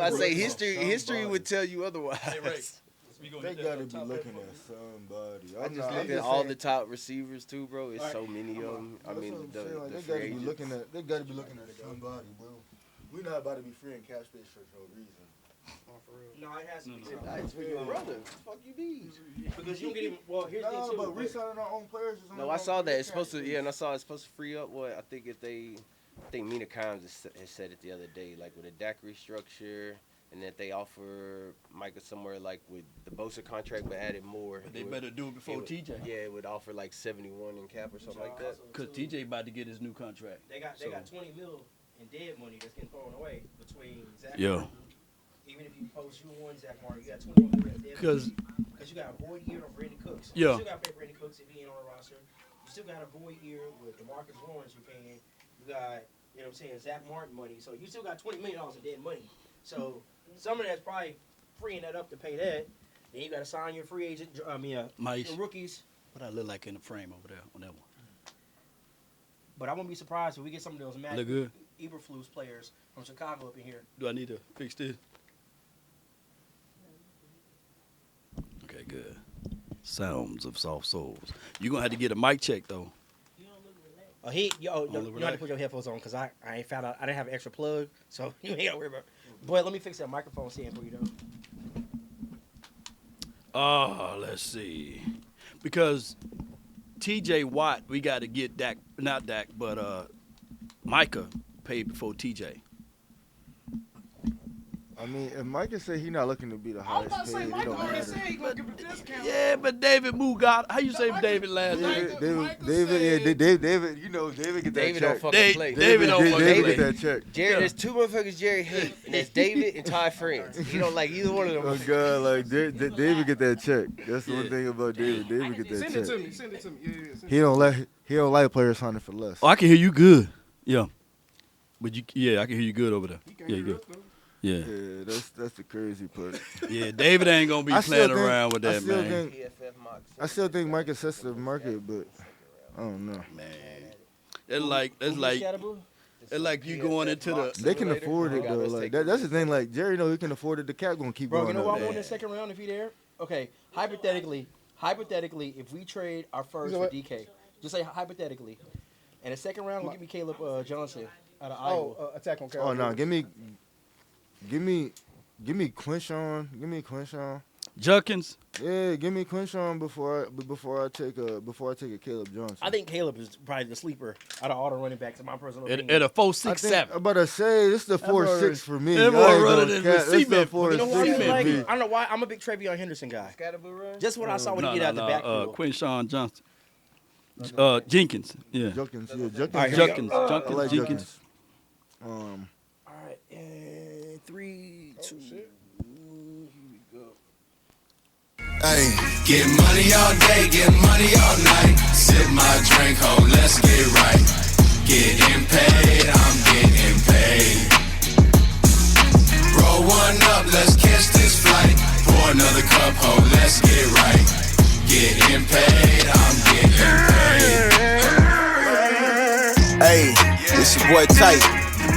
I say history would tell you otherwise. Hey, Ray, They gotta be looking at somebody. I just look at all the top receivers too, bro. It's so many of them. I mean, the they free gotta be agents. looking at. They gotta be looking at somebody, bro. We're not about to be free in cap space for no reason. No, it has to be. It's for your brother. Fuck you mean? Because you don't get even. Well, here's the thing too. But re-signing our own players is No, I saw that. It's supposed to. Yeah, and I saw it's supposed to free up. What I think if they, I think Mina Kimes has said it the other day, like with a Dak restructure, and that they offer Micah somewhere like with the Bosa contract, but added more. But they better do it before TJ. Yeah, it would offer like 71 in cap or something like that. Because TJ about to get his new contract. They got 20 mil in dead money that's getting thrown away between Zach. Yeah. Even if you post you one Zach Martin, you got 21 mil in dead Because you got a void year on Brandon Cooks. Yeah. You still got to pay Brandon Cooks if he ain't on the roster. You still got a void year with DeMarcus Lawrence you're paying. You got, you know what I'm saying, Zach Martin money. So you still got $20 million in dead money. So some of that's probably freeing that up to pay that. Then you got to sign your free agent, Mice. your rookies. What I look like in the frame over there on that one. But I wouldn't be surprised if we get some of those Matt Look good. Eberflus players from Chicago up in here. Do I need to fix this? Okay, good. Sounds of soft souls. You're going to have to get a mic check, though. Oh, you don't have to put your headphones on because I ain't found out. I didn't have an extra plug, so you ain't got to worry about it. Boy, let me fix that microphone stand for you, though. Let's see. Because TJ Watt, we got to get Dak, not Dak, but Micah paid before TJ. I mean, if Micah said he's not looking to be the I was highest about to say, paid, it Mike don't already matter. said he gonna give a discount. Yeah, but David Mugat, how you say David last name? David, you know, David get that David check. don't fucking play. David don't fucking David play. get that check. Jerry, there's two motherfuckers Jerry hate, and it's David and Ty France. He don't like either one of them. Oh God, like David get that check. That's the one thing about David. David get that Send it to check. me. Send it to me. Yeah, send He don't like players signing for less. Oh, I can hear you good. Yeah. But I can hear you good over there. He Yeah, can't you hear good. us, though. Yeah. Yeah, that's the crazy part. Yeah, David ain't going to be I playing still think- around with I that, still man. think- I still think Micah sets the market, but I don't know. Man. It's like you going into the They can afford it though. Like that's the thing. Like Jerry, know he can afford it. The cap gonna keep Bro, going you know up. what I want in the second round if he there? Okay, hypothetically, if we trade our first for DK, just say hypothetically, and the second round, give me Caleb Johnson out of Iowa. Attack on Oh Cowboys. no, give me Quinshawn. Give me Quinshawn. Junkins. Yeah, give me Quinshawn before I take a Caleb Johnson. I think Caleb is probably the sleeper out of all the running backs in my personal opinion. At a I'm 4.67. about to say this is the 4.6 for me. that I boy ain't running gonna in cap. This receiver. the 4.6 You know who I for really like? me. I don't know why. I'm a big Trevion Henderson guy. Just what I saw when he get out the backfield. Quinshawn Johnson. Jenkins. Yeah. Junkins, yeah, Junkins. All right, here we Junkins. go. I Junkins. like Jenkins. Junkins. All right, and 3, 2. Here we go. Hey, get money all day, get money all night. Sip my drink, ho, let's get right. Getting paid, I'm getting paid. Roll one up, let's catch this flight. Pour another cup, ho, let's get right. Getting paid, I'm getting paid. Hey, it's your boy Tight.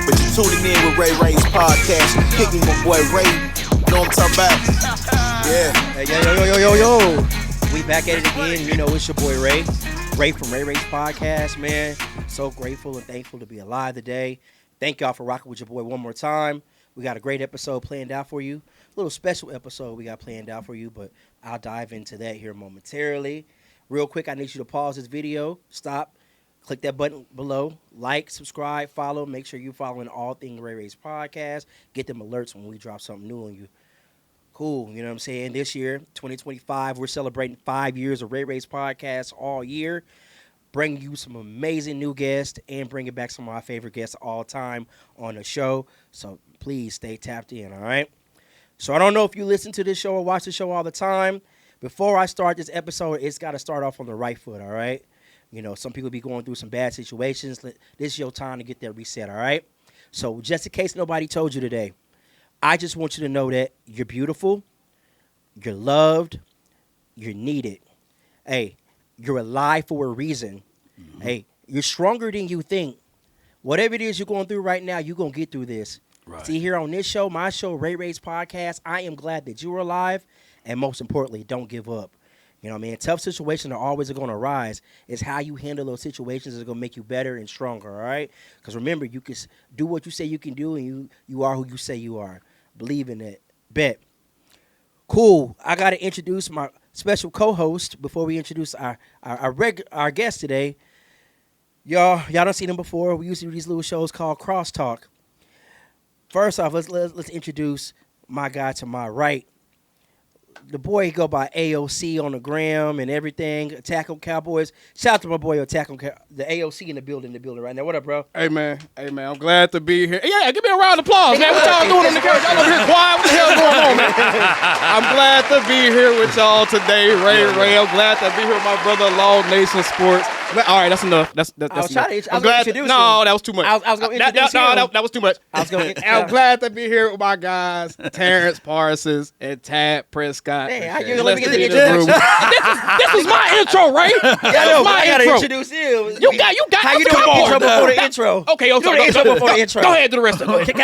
But you tuning in with Ray's podcast. Kicking my boy Ray. You know what I'm talking about? Yeah. Hey, yo. We back at it again. You know, it's your boy Ray. Ray from Ray's podcast, man. So grateful and thankful to be alive today. Thank y'all for rocking with your boy one more time. We got a great episode planned out for you. A little special episode we got planned out for you, but I'll dive into that here momentarily. Real quick, I need you to pause this video, stop, click that button below, like, subscribe, follow. Make sure you're following all things Ray's podcast. Get them alerts when we drop something new on you. Cool, you know what I'm saying? This year, 2025, we're celebrating 5 years of Ray's podcast all year. Bringing you some amazing new guests and bringing back some of my favorite guests of all time on the show. So please stay tapped in, all right? So I don't know if you listen to this show or watch the show all the time. Before I start this episode, it's got to start off on the right foot, all right? You know, some people be going through some bad situations. This is your time to get that reset, all right? So just in case nobody told you today, I just want you to know that you're beautiful, you're loved, you're needed. Hey, you're alive for a reason. Mm-hmm. Hey, you're stronger than you think. Whatever it is you're going through right now, you're going to get through this. Right. See, here on this show, my show, Ray Ray's Podcast, I am glad that you are alive, and most importantly, don't give up. You know what I mean? Tough situations are always going to arise. It's how you handle those situations is going to make you better and stronger, all right? Because remember, you can do what you say you can do, and you are who you say you are. Believe in it. Bet. Cool. I got to introduce my special co-host before we introduce our guest today. Y'all done seen him before. We used to do these little shows called Crosstalk. First off, let's introduce my guy to my right. The boy, he go by AOC on the gram and everything. Attack on Cowboys. Shout out to my boy Attack on the AOC in the building right now. What up, bro? Hey man, I'm glad to be here. Yeah, give me a round of applause, man. What y'all doing on the couch? Y'all over here quiet? What the hell's going on, man? I'm glad to be here with y'all today, Ray. I'm glad to be here with my brother, Law Nation Sports. All right, that's enough. That's enough. I'm glad to introduce No, him. that was too much. I was going to introduce him. No, that was too much. I'm glad to be here with my guys, Terrence, Parsons, and Dak Prescott. Hey, how you let me get the This introduction? was my intro, Ray. I gotta introduce him. You got. How you come doing? on, Intro before the dog. intro. Okay, Do the intro before the intro. Go ahead, do the rest of it. Can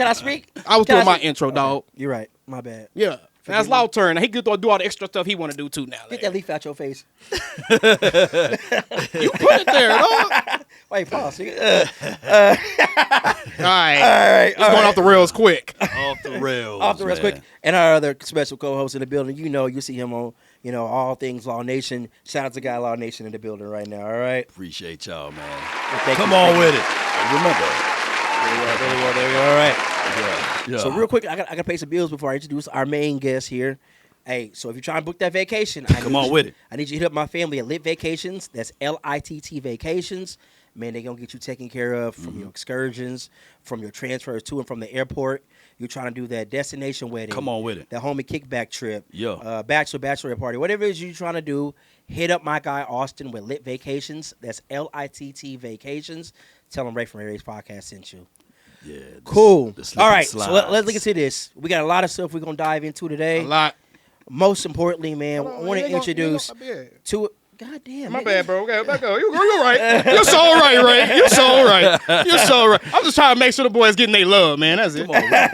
I speak? I was Can I doing my speak? intro, dog. You're right. My bad. Yeah. That's Law's turn. He could do all the extra stuff he want to do too now. Get that leaf out your face. You put it there, dog. Wait, pause. All right. It's going off the rails quick. Off the rails. Off the rest man. quick. And our other special co-host in the building, you see him on, all things Law Nation. Shout out to Guy Law Nation in the building right now, all right? Appreciate y'all, man. Well, Come on with it. Remember. There we go. All right. Yeah. So real quick, I got to pay some bills before I introduce our main guest here. Hey, so if you're trying to book that vacation, Come on with it. I need you to hit up my family at Lit Vacations. That's LITT Vacations. Man, they're going to get you taken care of from your excursions, from your transfers to and from the airport. You're trying to do that destination wedding. Come on with it. That homie kickback trip. Yeah. Bachelor party. Whatever it is you're trying to do, hit up my guy Austin with Lit Vacations. That's LITT Vacations. Tell him Ray from Ray's Podcast sent you. Yeah. Cool. the All right, slides. so let's look into this. We got a lot of stuff we're going to dive into today. A lot. Most importantly, man, Hold on, I want to introduce to God damn. My nigga. bad, bro. Okay, back up. You're right. You're so right, Ray. You're so right. I'm just trying to make sure the boys getting their love, man. That's it. Come on, man.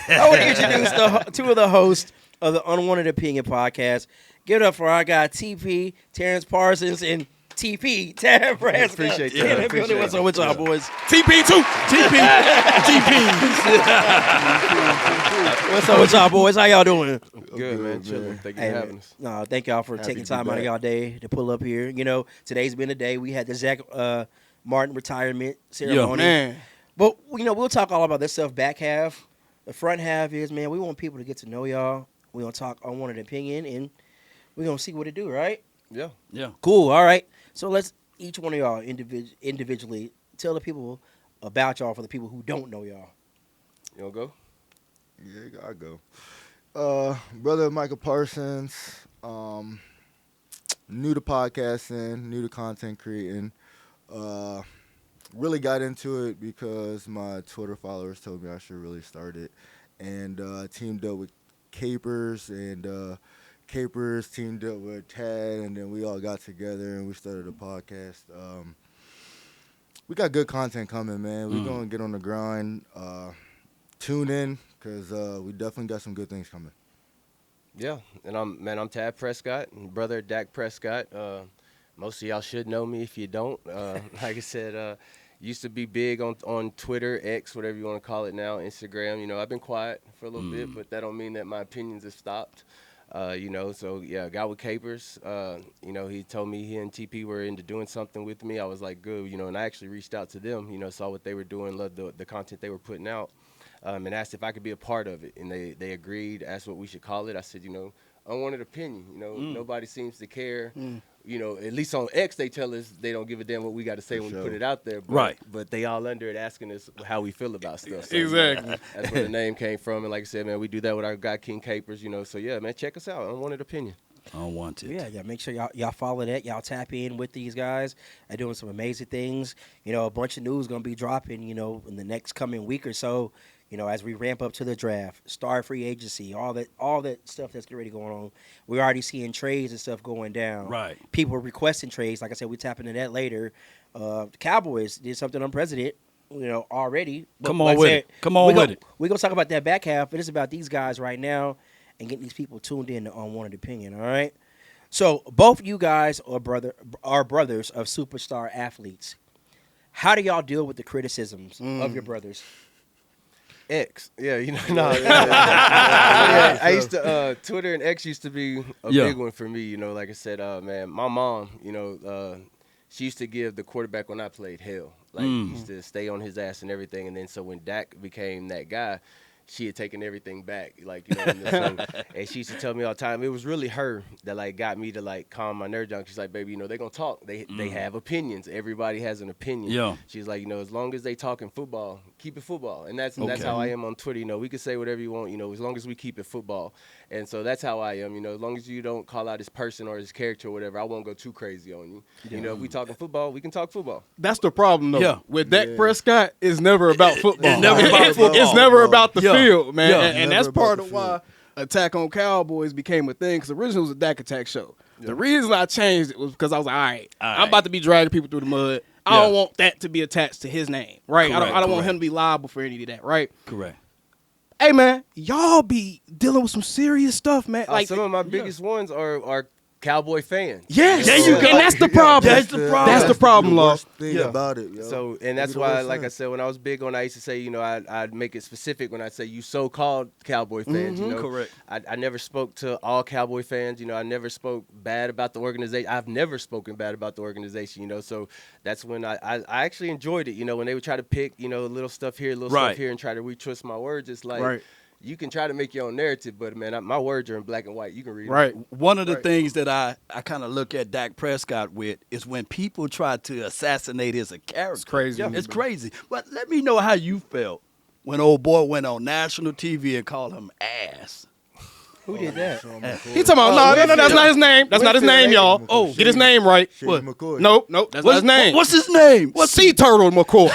I want to introduce two of the hosts of the Unwanted Opinion podcast. Give it up for our guy TP, Terrence Parsons, and TP, Terrence Prescott. Appreciate Yeah, that. in the building. What's up with y'all, boys? TP2. What's up with y'all, boys? How y'all doing? Good, man. Chilling. Thank you for having us. No, thank y'all for taking to be time out of back. y'all day to pull up here. Today's been a day. We had the Zach Martin retirement ceremony. Man. But, we'll talk all about this stuff back half. The front half is, man, we want people to get to know y'all. We're going to talk Unwanted Opinion, and we're going to see what it do, right? Yeah. Yeah. Cool. All right. So let's, each one of y'all individually, tell the people about y'all for the people who don't know y'all. You want to go? Yeah, I go. Brother Micah Parsons, new to podcasting, new to content creating. Really got into it because my Twitter followers told me I should really start it. And teamed up with Capers, and Capers teamed up with Tad, and then we all got together and we started a podcast. We got good content coming, man. We're going to get on the grind. Tune in, because we definitely got some good things coming. Yeah. And I'm Dak Prescott, and brother Dak Prescott. Most of y'all should know me if you don't. Like I said, used to be big on Twitter, X, whatever you want to call it now, Instagram. I've been quiet for a little bit, but that don't mean that my opinions have stopped. So yeah, got with Capers. He told me he and TP were into doing something with me. I was like, good, and I actually reached out to them, saw what they were doing, loved the content they were putting out, and asked if I could be a part of it. And they agreed, asked what we should call it. I said, Unwanted Opinion. Nobody seems to care. At least on X, they tell us they don't give a damn what we got to say when we put it out there. But, Right. But they all under it asking us how we feel about stuff. So, Exactly. That's where the name came from. And like I said, man, we do that with our guy King Capers. So yeah, man, check us out. Unwanted Opinion. Unwanted. Yeah, make sure y'all follow that. Y'all tap in with these guys. They're doing some amazing things. A bunch of news going to be dropping, in the next coming week or so. As we ramp up to the draft, star free agency, all that stuff that's already going on. We're already seeing trades and stuff going down. Right. People requesting trades. Like I said, we tap into that later. The Cowboys did something unprecedented. already. But Come on like I with said, it. Come on with it. We're going to talk about that back half, but it's about these guys right now and getting these people tuned in to Unwanted Opinion, all right? So both you guys are brothers of superstar athletes. How do y'all deal with the criticisms of your brothers? X, yeah, yeah, I used to Twitter and X used to be a big one for me. Like I said, man, my mom, she used to give the quarterback when I played hell. Like he used to stay on his ass and everything. And then so when Dak became that guy, she had taken everything back, and she used to tell me all the time. It was really her that got me to calm my nerves down. She's like, baby, they're gonna talk. They have opinions. Everybody has an opinion. Yeah. She's like, as long as they talking football, keep it football. And that's how I am on Twitter. We can say whatever you want. As long as we keep it football. And so that's how I am. As long as you don't call out his person or his character or whatever, I won't go too crazy on you. If we talking football, we can talk football. That's the problem, though. Yeah. With Dak Prescott, it's never about football. It's never about football. It's never about the field, man. Yeah. And that's part of why Attack on Cowboys became a thing, because originally it was a Dak Attack show. The reason I changed it was because I was like, all right, I'm about to be dragging people through the mud. I don't want that to be attached to his name, right? I don't want him to be liable for any of that, right? Correct. Hey, man, y'all be dealing with some serious stuff, man. Some of my biggest ones are Cowboy fans. Yes, and that's the problem. That's the problem. That's the problem, the Law. worst thing about it, yo. So, and that's why, like I said, when I was big on, I used to say, I'd make it specific when I say you so-called Cowboy fans. Correct. I never spoke to all Cowboy fans. I never spoke bad about the organization. I've never spoken bad about the organization. So that's when I actually enjoyed it. When they would try to pick, little stuff here, stuff here, and try to retwist my words. It's like. Right. You can try to make your own narrative, but, man, my words are in black and white. You can read Right. it. One of the things that I kind of look at Dak Prescott with is when people try to assassinate his character. It's crazy. It's crazy. But let me know how you felt when old boy went on national TV and called him ass. Who did that? He talking about, no, that's not his name. That's not his name, y'all. Oh, Get his name right. Shady McCoy. Nope, that's not his name. What's his name? What's Sea Turtle McCoy.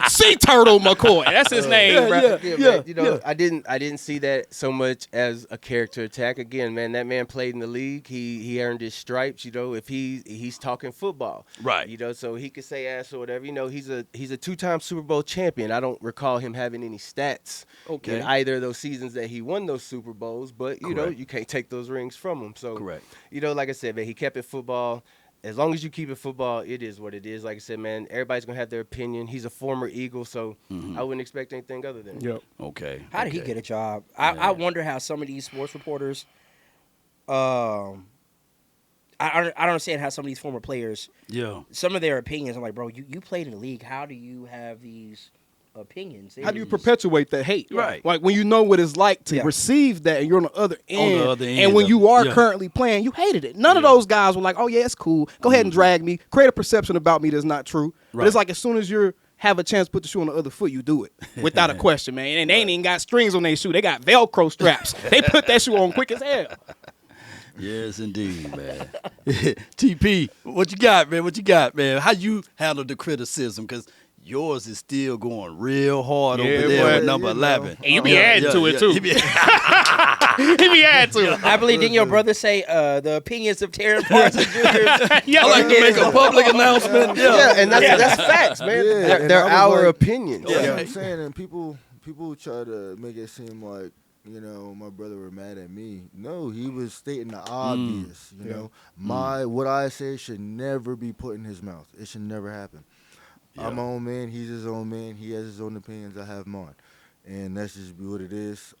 Sea Turtle McCoy. That's his name, bro. Man, I didn't see that so much as a character attack. Again, man, that man played in the league. He earned his stripes. If he's talking football, right? So he could say ass or whatever. He's a two-time Super Bowl champion. I don't recall him having any stats in either of those seasons that he won those Super Bowls. But you can't take those rings from him. So correct. Like I said, man, he kept it football. As long as you keep it football, it is what it is. Like I said, man, everybody's going to have their opinion. He's a former Eagle, so I wouldn't expect anything other than it. Okay. How did he get a job? I wonder how some of these sports reporters, I don't understand how some of these former players, some of their opinions, I'm like, bro, you played in the league. How do you have these opinions? How do you perpetuate that hate? Right. Like when you know what it's like to receive that and you're on the other end. And when you are currently playing, you hated it. None of those guys were like, oh, yeah, it's cool. Go ahead and drag me. Create a perception about me that's not true. Right. But it's like as soon as you have a chance to put the shoe on the other foot, you do it without a question, man. And they ain't even got strings on their shoe. They got Velcro straps. They put that shoe on quick as hell. Yes, indeed, man. TP, what you got, man? How you handle the criticism? Because yours is still going real hard over there with number 11. And you be adding to it, too. He be adding to it. I believe, didn't your brother say the opinions of Terrence Parsons Jr.? I like to make a public announcement. And that's facts, man. They're our opinions. You know what I'm saying? And people try to make it seem like, my brother were mad at me. No, he was stating the obvious. What I say should never be put in his mouth. It should never happen. Yeah. I'm my own man. He's his own man. He has his own opinions. I have mine. And that's just what it is.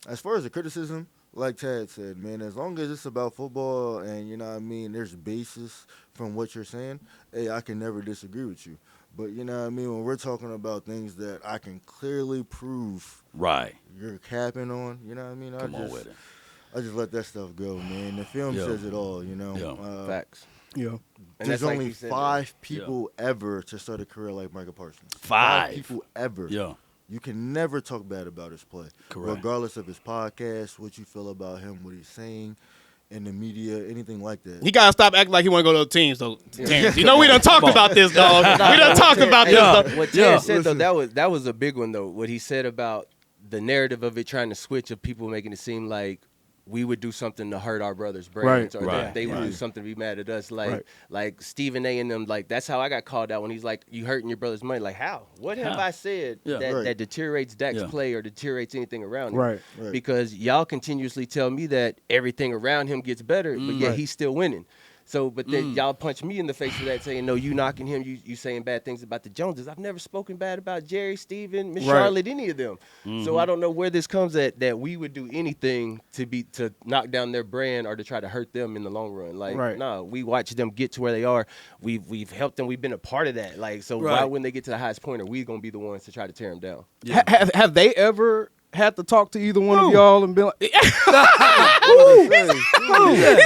As far as the criticism, like Tad said, man, as long as it's about football and, there's basis from what you're saying, hey, I can never disagree with you. But, when we're talking about things that I can clearly prove you're capping on, Come on with it. I just let that stuff go, man. The film says it all, Facts. Yeah. And there's only 5 people ever to start a career like Micah Parsons. 5 people ever. Yeah. You can never talk bad about his play. Correct. Regardless of his podcast, what you feel about him, what he's saying in the media, anything like that. He got to stop acting like he want to go to other teams, though. Terrence. We done talked about this, dog. We done talked about this, dog. What Terrence said, though, that was a big one, though. What he said about the narrative of it trying to switch, of people making it seem like we would do something to hurt our brothers' brains, or Right. that they would do something to be mad at us. Like Stephen A. and them, like that's how I got called out when he's like, "You hurting your brother's money?" Like how? What have I said that deteriorates Dak's play or deteriorates anything around him? Right. Because y'all continuously tell me that everything around him gets better, but yet he's still winning. So, but then y'all punch me in the face for that, saying, no, you knocking him, you saying bad things about the Joneses. I've never spoken bad about Jerry, Steven, Miss Charlotte, any of them. So I don't know where this comes at, that we would do anything to knock down their brand or to try to hurt them in the long run. Like, no, we watch them get to where they are. We've helped them. We've been a part of that. Like, so why wouldn't they get to the highest point? Are we going to be the ones to try to tear them down? Yeah. Have they ever had to talk to either one of y'all and be like, he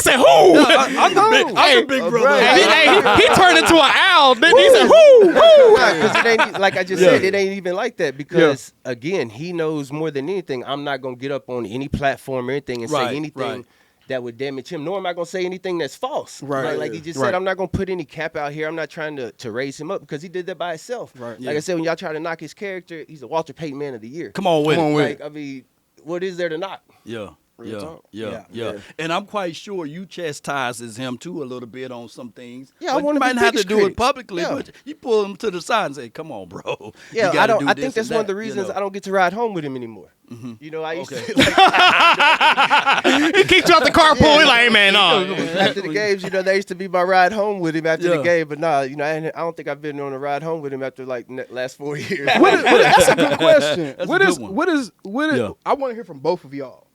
said, who? I'm the big brother. He turned into an owl. Then he said, who? Because it ain't, like I just said, it ain't even like that. Because, again, he knows more than anything. I'm not going to get up on any platform or anything and say anything that would damage him, nor am I going to say anything that's false. Right. Like he just said, I'm not going to put any cap out here. I'm not trying to raise him up because he did that by himself. Right. Like I said, when y'all try to knock his character, he's a Walter Payton Man of the Year. Come on with it. Like, I mean, what is there to knock? Yeah. And I'm quite sure you chastises him too a little bit on some things. Yeah, but I want you to might have to do critic. it publicly, Yeah. but you pull him to the side and say, "Come on, bro." Yeah, you gotta do I this think that's and one of the that, reasons I don't get to ride home with him anymore. You know, I used to He kicked you out the carpool. He like, hey, man, no. after the games, you know, they used to be my ride home with him after the game, but nah, you know, I don't think I've been on a ride home with him after like last 4 years. That's a good question. That's What a is good one. what is I want to hear from both of y'all.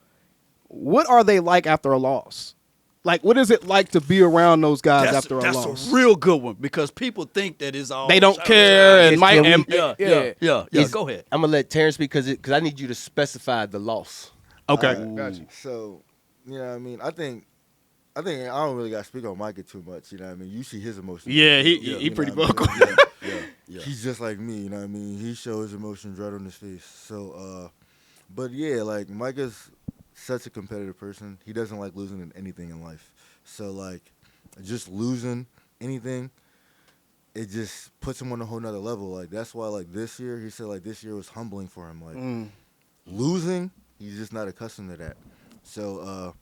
What are they like after a loss? Like, what is it like to be around those guys after a loss? That's a real good one because people think that it's all They don't care and might. Yeah. Go ahead. I'm gonna let Terrence speak because I need you to specify the loss. Okay, Gotcha. So, you know what I mean? I think I don't really got to speak on Micah too much, you know what I mean? You see his emotions. Yeah, he You pretty know what I vocal. mean? Yeah. He's just like me, you know what I mean? He shows emotions right on his face. So, but yeah, like Micah's such a competitive person. He doesn't like losing in anything in life. So, like, just losing anything, it just puts him on a whole nother level. Like, that's why, like, this year, he said, like, this year was humbling for him. Like, losing, he's just not accustomed to that. So,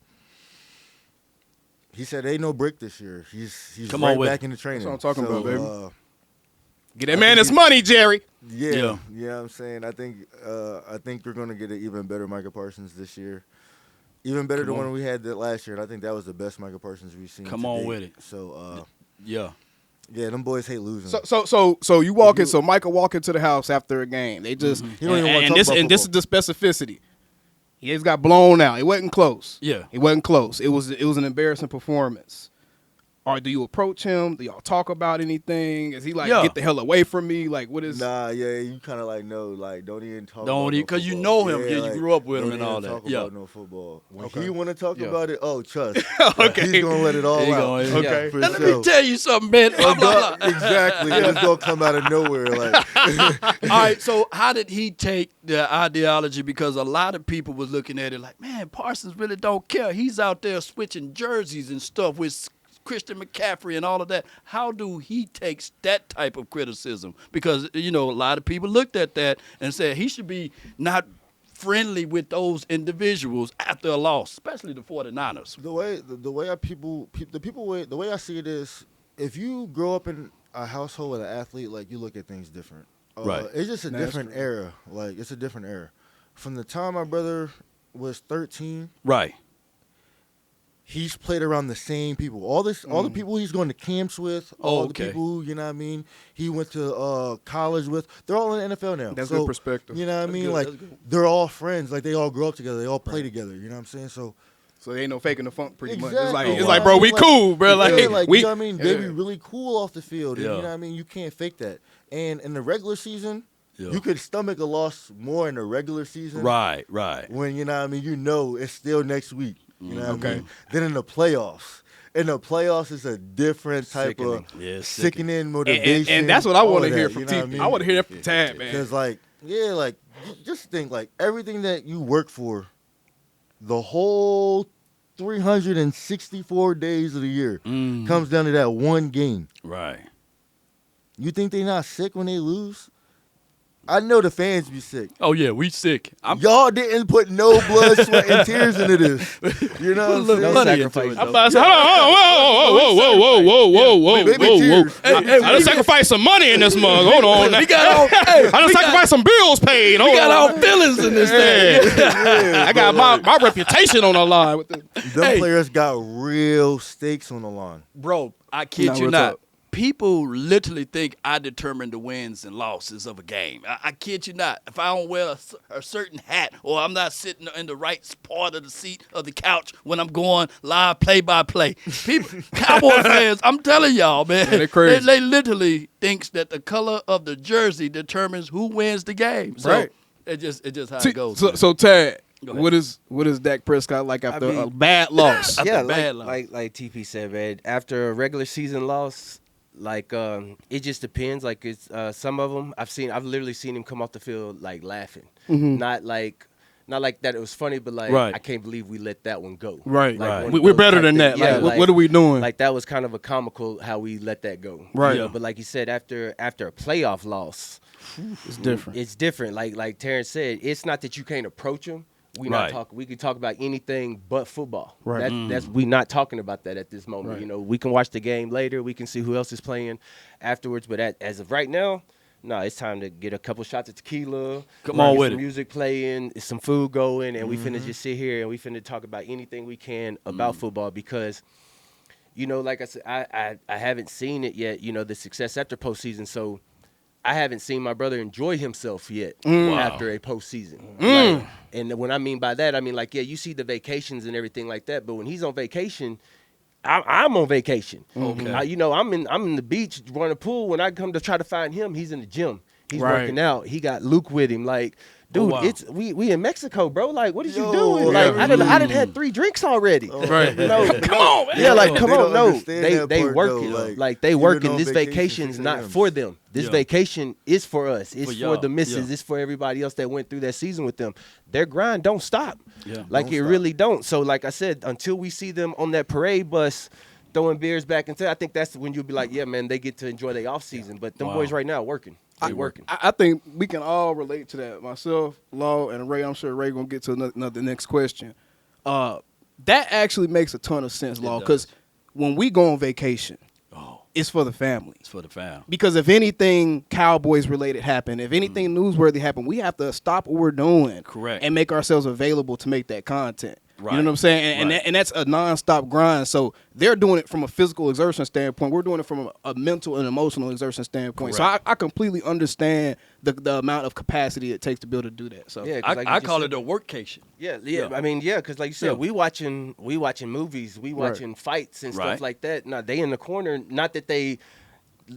he said, ain't no break this year. He's right back into training. That's what I'm talking about, baby. Get that I man think his money, Jerry. Yeah, you know what I'm saying? I think we're going to get an even better Micah Parsons this year. Even better than one we had that last year. And I think that was the best Micah Parsons we've seen. Come on with it. So, yeah, them boys hate losing. So you walk in. So Micah walk into the house after a game. They just He don't even want to talk about and this is the specificity. He just got blown out. It wasn't close. Yeah, it wasn't close. It was an embarrassing performance. Or do you approach him? Do y'all talk about anything? Is he like, get the hell away from me? Like, what is? Nah, you kind of like know, like don't even talk. Because you know him, you grew up with him and all that. Talk about no football. When he want to talk about it, trust. Okay, he's gonna let it all out. Okay, for let sure. me tell you something, man. Exactly, it's gonna come out of nowhere. Like, all right. So, how did he take the ideology? Because a lot of people was looking at it like, man, Parsons really don't care. He's out there switching jerseys and stuff with Christian McCaffrey and all of that. How do he takes that type of criticism? Because, you know, a lot of people looked at that and said he should be not friendly with those individuals after a loss, especially the 49ers. The way I see it is, if you grow up in a household with an athlete, like you look at things different. Right. It's just a different era. Like it's a different era. From the time my brother was 13, right. He's played around the same people. All the people he's going to camps with, all the people, you know what I mean, he went to college with, they're all in the NFL now. That's good perspective. You know what I mean? Like, they're all friends. Like, they all grow up together. They all play together. You know what I'm saying? So there ain't no faking the funk pretty much. Exactly. It's like, bro, we cool, bro. Like, we, you know what I mean? They be really cool off the field. And, you know what I mean? You can't fake that. And in the regular season, you could stomach a loss more in the regular season. Right. When, you know what I mean, you know it's still next week. You know what I mean? Then in the playoffs. In the playoffs, it's a different type of sickening motivation. And that's what I want to hear from you know T. I want to hear that from Tad, man. Because, just think, everything that you work for the whole 364 days of the year comes down to that one game. Right. You think they not sick when they lose? I know the fans be sick. Oh yeah, we sick. Y'all didn't put no blood, sweat, and tears into this. You know what I'm No saying? sacrifice. I'm about to say, whoa. Maybe tears. I done sacrificed some money in this mug. Hold on. We got all. Hey, I done sacrificed some bills paid. we got our feelings in this thing. I got my reputation on the line. With Them players got real stakes on the line. Bro, I kid Nah, you real not. talk. People literally think I determine the wins and losses of a game. I kid you not. If I don't wear a certain hat or I'm not sitting in the right part of the seat of the couch when I'm going live play-by-play, people, Cowboy fans, I'm telling y'all, man, they crazy. They literally thinks that the color of the jersey determines who wins the game. So Right. it just how it goes. man. So Tad, Go ahead. what is Dak Prescott like after mean- a bad loss? After Yeah, a bad loss. like TP said, man. After a regular season loss, like it just depends. Like it's some of them I've literally seen him come off the field like laughing, not like that it was funny, but like Right. I can't believe we let that one go. Right. Like, one of We're those better type than that. things. Like, Yeah, what are we doing? Like that was kind of a comical how we let that go. Right. You know, but like you said, after a playoff loss, it's different. it's different. Like Terrence said, it's not that you can't approach him. We can talk about anything but football. Right. That's we not talking about that at this moment. Right. You know, we can watch the game later. We can see who else is playing afterwards. But as of right now, no, it's time to get a couple shots of tequila. Come on get with some it. music playing, some food going, and we finna just sit here and we finna talk about anything we can about football because, you know, like I said, I haven't seen it yet. You know, the success after postseason. So I haven't seen my brother enjoy himself yet after a postseason. Like, and what I mean by that, I mean, like, yeah, you see the vacations and everything like that, but when he's on vacation, I'm on vacation. Okay. You know, I'm in the beach running a pool. When I come to try to find him, he's in the gym. He's Right. working out. He got Luke with him. Like, dude, wow. it's we in Mexico, bro. Like, what is you Yo, doing? yeah. Like, I done had 3 drinks already. Right. You know, Come on, man. yeah, like come They on, don't no, understand that they part, working, though. like they Even working. on This vacation, vacation's 6 not a.m.. for them. This Yeah. vacation is for us. It's For for y'all. the misses. Yeah. It's for everybody else that went through that season with them. Their grind don't stop. Yeah. Like Don't it stop. really don't. So like I said, until we see them on that parade bus throwing beers back into, I think that's when you'll be like, yeah, man, they get to enjoy their off season. But them Wow. boys right now working. They working. I think we can all relate to that. Myself, Law, and Ray. I'm sure Ray gonna get to another next question. That actually makes a ton of sense, Law, because when we go on vacation, it's for the family. It's for the fam. Because if anything Cowboys related happened, if anything newsworthy happened, we have to stop what we're doing, Correct. and make ourselves available to make that content. Right. You know what I'm saying? And, Right. and that's a nonstop grind. So they're doing it from a physical exertion standpoint. We're doing it from a mental and emotional exertion standpoint. Correct. So I completely understand the amount of capacity it takes to be able to do that. So Yeah, 'cause like you I just call said- it a workcation. Yeah. Yeah. I mean, yeah, because like you said, Yeah. we watching movies, we watching fights and Right. stuff like that. Now they in the corner, not that they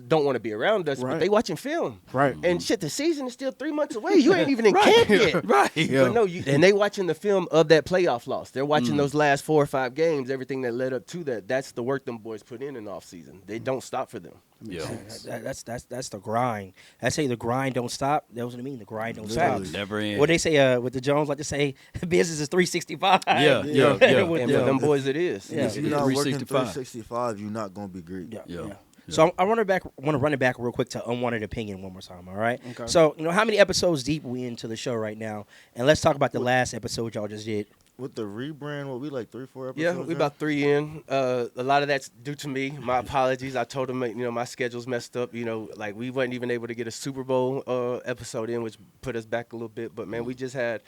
don't want to be around us, Right. but they watching film. Right. And shit, the season is still 3 months away. You ain't even in camp yet. Right. Yeah. But no, and they watching the film of that playoff loss. They're watching those last 4 or 5 games, everything that led up to that. That's the work them boys put in off season. They don't stop for them. Yeah. That's the grind. I say the grind don't stop. That was what I mean. The grind don't Literally. stop. Never end. What they say with the Jones like to say, business is 365. Yeah. And With for them. them boys, it is. Yeah. If you're not working 365. 365, you're not gonna be great. Yeah. So I want to run it back real quick to Unwanted Opinion one more time, all right? Okay. So, how many episodes deep we into the show right now? And let's talk about the last episode y'all just did. With the rebrand, what we like 3-4 episodes? Yeah, we in? about 3 in. A lot of that's due to me. My apologies. I told them, my schedule's messed up. Like we wasn't even able to get a Super Bowl episode in, which put us back a little bit. But man, we just had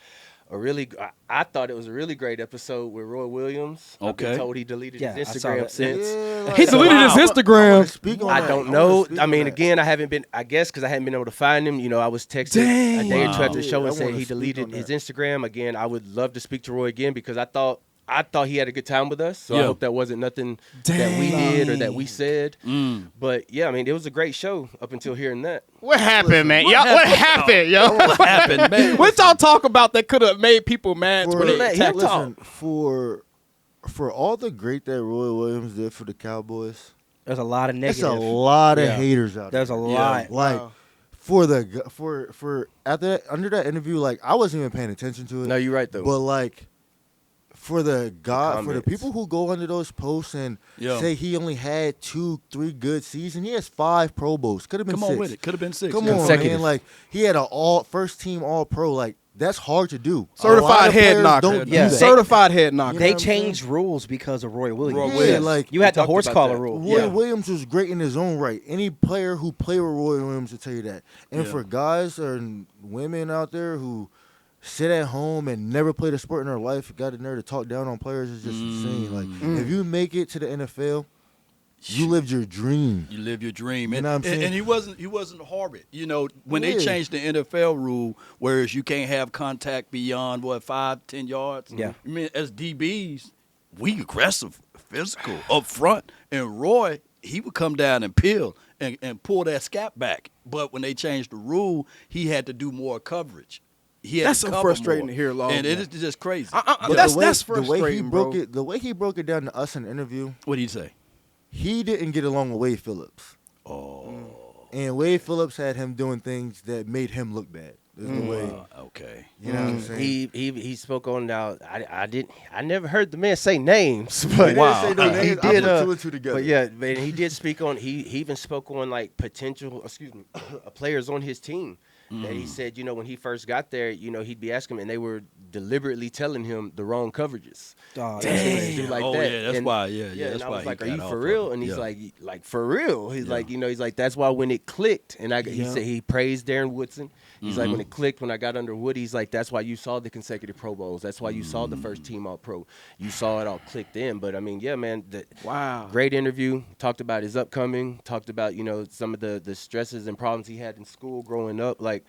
I thought it was a really great episode with Roy Williams. I've Okay. been told he deleted Yeah, his I saw Instagram that. since. Yeah, like- he deleted his I Instagram. wanna speak on I that. don't wanna know. speak I on mean, that. again, I haven't been. I guess because I hadn't been able to find him. I was texting a day or two after the show Yeah, and I said wanna he speak deleted on his that. Instagram. Again, I would love to speak to Roy again because I thought he had a good time with us. So I Yeah. hope that wasn't nothing that we did or that we said. But yeah, I mean, it was a great show up until hearing that. What happened, man? What happened, yo? What happened, man? What y'all talk about that could have made people mad? For, when they let attacked him y'all? talk. for all the great that Roy Williams did for the Cowboys, There's a lot of there's negative. a lot of Yeah. haters out There's a there. lot. Like for after that, under that interview, like I wasn't even paying attention to it. No, you're right though. But like for the comments. people who go under those posts and say he only had 2-3 good seasons, he has 5 Pro Bowls. Could have been 6. Come on with it. Could have been 6. Come on, man. Like, he had a first team All Pro. Like, that's hard to do. Certified head knocker. Don't do that. Certified head knocker. They changed rules because of Roy Williams. Yeah, like you had the horse collar rule. Roy Williams was great in his own right. Any player who played with Roy Williams will tell you that. And for guys and women out there who sit at home and never played a sport in their life, got in there to talk down on players is just insane. Like, if you make it to the NFL, you lived your dream. You live your dream. You know what I'm saying? And he wasn't horrid. You know, when they changed the NFL rule, whereas you can't have contact beyond, 5-10 yards? Yeah. I mean, as DBs, we aggressive, physical, up front. And Roy, he would come down and peel and pull that scap back. But when they changed the rule, he had to do more coverage. That's so frustrating to hear, Law. And it is just crazy. That's frustrating, the way he bro. the way he broke it down to us in the interview, What did he say? he didn't get along with Wade Phillips. And Wade Phillips had him doing things that made him look bad. Is the way. Okay. You know what I'm saying? He spoke on now. I never heard the man say names, but He didn't say no names. he I did. put 2 and 2 together. But yeah, man, he did speak on. He even spoke on like potential. Players on his team. That he said, when he first got there, he'd be asking him, and they were deliberately telling him the wrong coverages. Dog, Do like that. Yeah, that's why. Yeah, and that's I why. was like, he "Are you got for off real?" of it. And he's Yeah. like, "For real." He's like, he's like, that's why when it clicked, and he said he praised Darren Woodson. He's like, when it clicked, when I got under Woody, he's like, that's why you saw the consecutive Pro Bowls. That's why you saw the first team All Pro. You saw it all clicked in. But I mean, yeah, man, great interview. Talked about his upcoming. Talked about some of the stresses and problems he had in school growing up. Like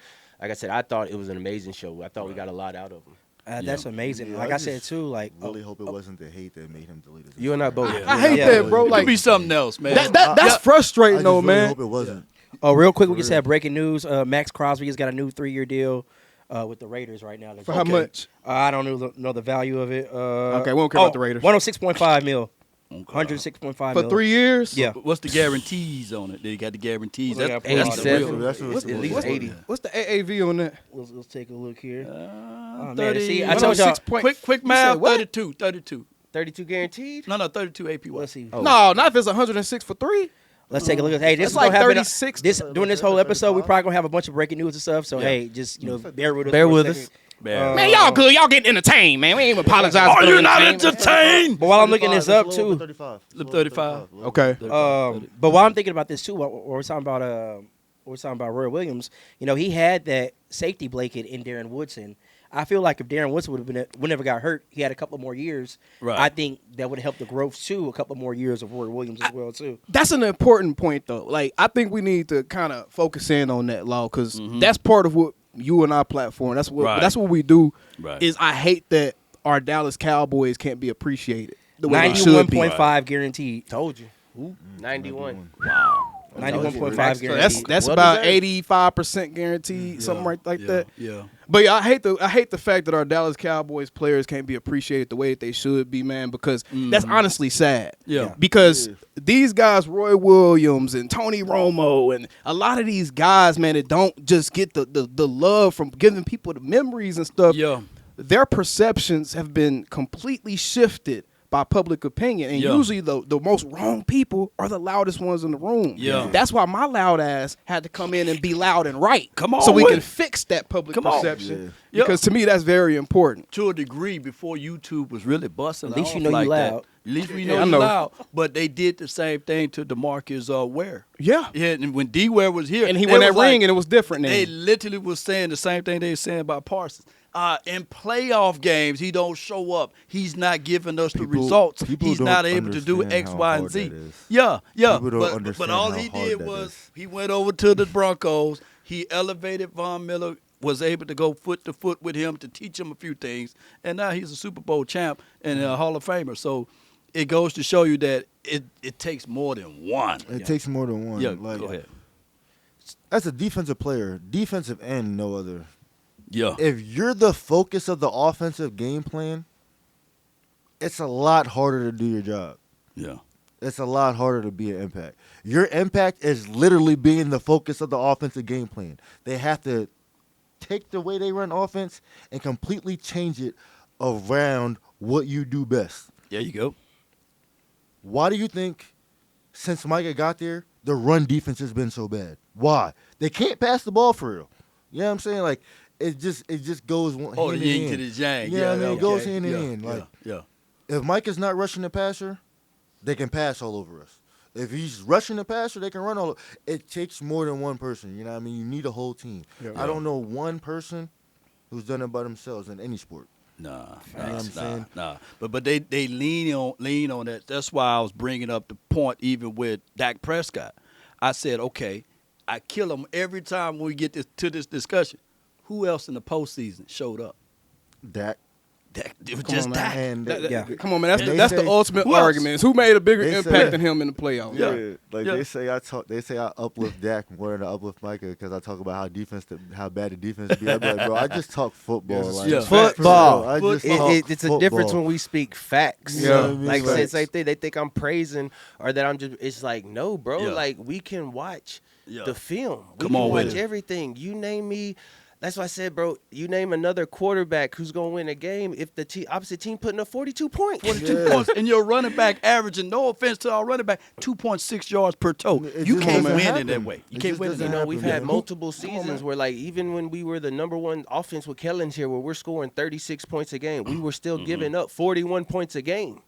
I said, I thought it was an amazing show. I thought we got a lot out of him. That's amazing. Yeah, like I said too, like really hope it wasn't the hate that made him delete his. You and I both. I hate that, bro. It Like, could be something else, man. that's frustrating, I though, just really man. hope it wasn't. Oh, real quick, we just had breaking news. Max Crosby has got a new 3-year deal with the Raiders right now. For how much? I don't know the value of it. Okay, we don't care about the Raiders. 106.5 mil. 106.5 For mil. 3 years? Yeah. What's the guarantees on it? They got the guarantees. Well, That's, they got that's the real. 87. That's what At least 80. What's the AAV on that? Let's take a look here. Man, 30, see, I told y'all. quick math, 32. 32 guaranteed. No, 32 APY. Let's see. No, not if it's 106 for 3. Let's take a look. Hey, this That's is like gonna happen. 36. During this whole episode, we probably gonna have a bunch of breaking news and stuff. So hey, just bear with us. Bear for a with second. us. Man, y'all good. Y'all getting entertained, man. We ain't even apologize. Are for you the not entertainment. entertained? But while I'm looking this up It's a little too, over 35. It's a little 35. Okay. but while I'm thinking about this too, we're talking about Roy Williams. He had that safety blanket in Darren Woodson. I feel like if Darren Woodson would never got hurt, he had a couple more years. Right. I think that would have helped the growth too. A couple more years of Roy Williams as well too. That's an important point, though. Like, I think we need to kind of focus in on that, Law, because that's part of what you and our platform. That's what we do. Right. Is I hate that our Dallas Cowboys can't be appreciated the way they should be. 91.5 guaranteed. Told you. 91. Wow. 91.5 Max, guaranteed. That's Well about deserved. 85% guaranteed, something like that. Yeah. But yeah, I hate the fact that our Dallas Cowboys players can't be appreciated the way that they should be, man, because that's honestly sad. Yeah. Because these guys, Roy Williams and Tony Romo, and a lot of these guys, man, that don't just get the love from giving people the memories and stuff. Yeah. Their perceptions have been completely shifted by public opinion, and usually the most wrong people are the loudest ones in the room. Yeah. That's why my loud ass had to come in and be loud and right. Come on so we with can it. fix that public Come on. perception. Yeah. Because to me, that's very important. To a degree, before YouTube was really busting At least off you know like you that. loud. At least we Yeah, I know you know. loud. But they did the same thing to DeMarcus Ware. Yeah. Yeah, and when D-Ware was here. And he they won that was like- ring, and it was different They then. literally was saying the same thing they were saying about Parsons. In playoff games, he don't show up. He's not giving us the results. people He's don't not able to do understand X, how Y, and hard Z. that is. Yeah. People don't But understand all how he hard did that was is. he went over to the Broncos. He elevated Von Miller, was able to go foot to foot with him to teach him a few things. And now he's a Super Bowl champ and a Hall of Famer. So it goes to show you that it takes more than one. It takes more than one. Yeah, Like, go ahead. as a defensive player, defensive end, no other. Yeah. If you're the focus of the offensive game plan, it's a lot harder to do your job. Yeah. It's a lot harder to be an impact. Your impact is literally being the focus of the offensive game plan. They have to take the way they run offense and completely change it around what you do best. There you go. Why do you think since Micah got there, the run defense has been so bad? Why? They can't pass the ball for real. You know what I'm saying? Like it just goes hand Oh, the in yin hand. to the yang. Yeah, Yeah, I mean, okay. it goes hand in Yeah, hand. Like yeah. if Micah's not rushing the passer, they can pass all over us. If he's rushing the passer, they can run all over. It takes more than one person. You know what I mean? You need a whole team. Yeah. I don't know one person who's done it by themselves in any sport. Nah. But they lean on that. That's why I was bringing up the point even with Dak Prescott. I said, okay, I kill him every time we get to this discussion. Who else in the postseason showed up? Dak. It was just on, Dak. And Come on, man. They That's say- the ultimate Who else? argument. Is who made a bigger They impact say- than him in the playoffs? Yeah. Like Yeah. they say I uplift Dak more than I uplift Micah because I talk about how bad the defense be. I'm like, bro, I just talk football. Like, Yeah. Football. I just It- talk it's a difference football. when we speak facts. You know what I mean? Like I said, Facts. same thing. They think I'm praising or that I'm just. It's like no, bro. Yeah. Like we can watch Yeah. the film. We Come can on with watch it. everything. You name me. That's why I said, bro. You name another quarterback who's gonna win a game if the opposite team putting up 42 points. 42 points, and your running back averaging, no offense to our running back, 2.6 yards per toe. It You just can't doesn't win in happen. that way. You It can't just win in doesn't that You know, way. we've Yeah. had multiple seasons where, like, even when we were the number one offense with Kellen's here, where we're scoring 36 points a game, we were still giving up 41 points a game.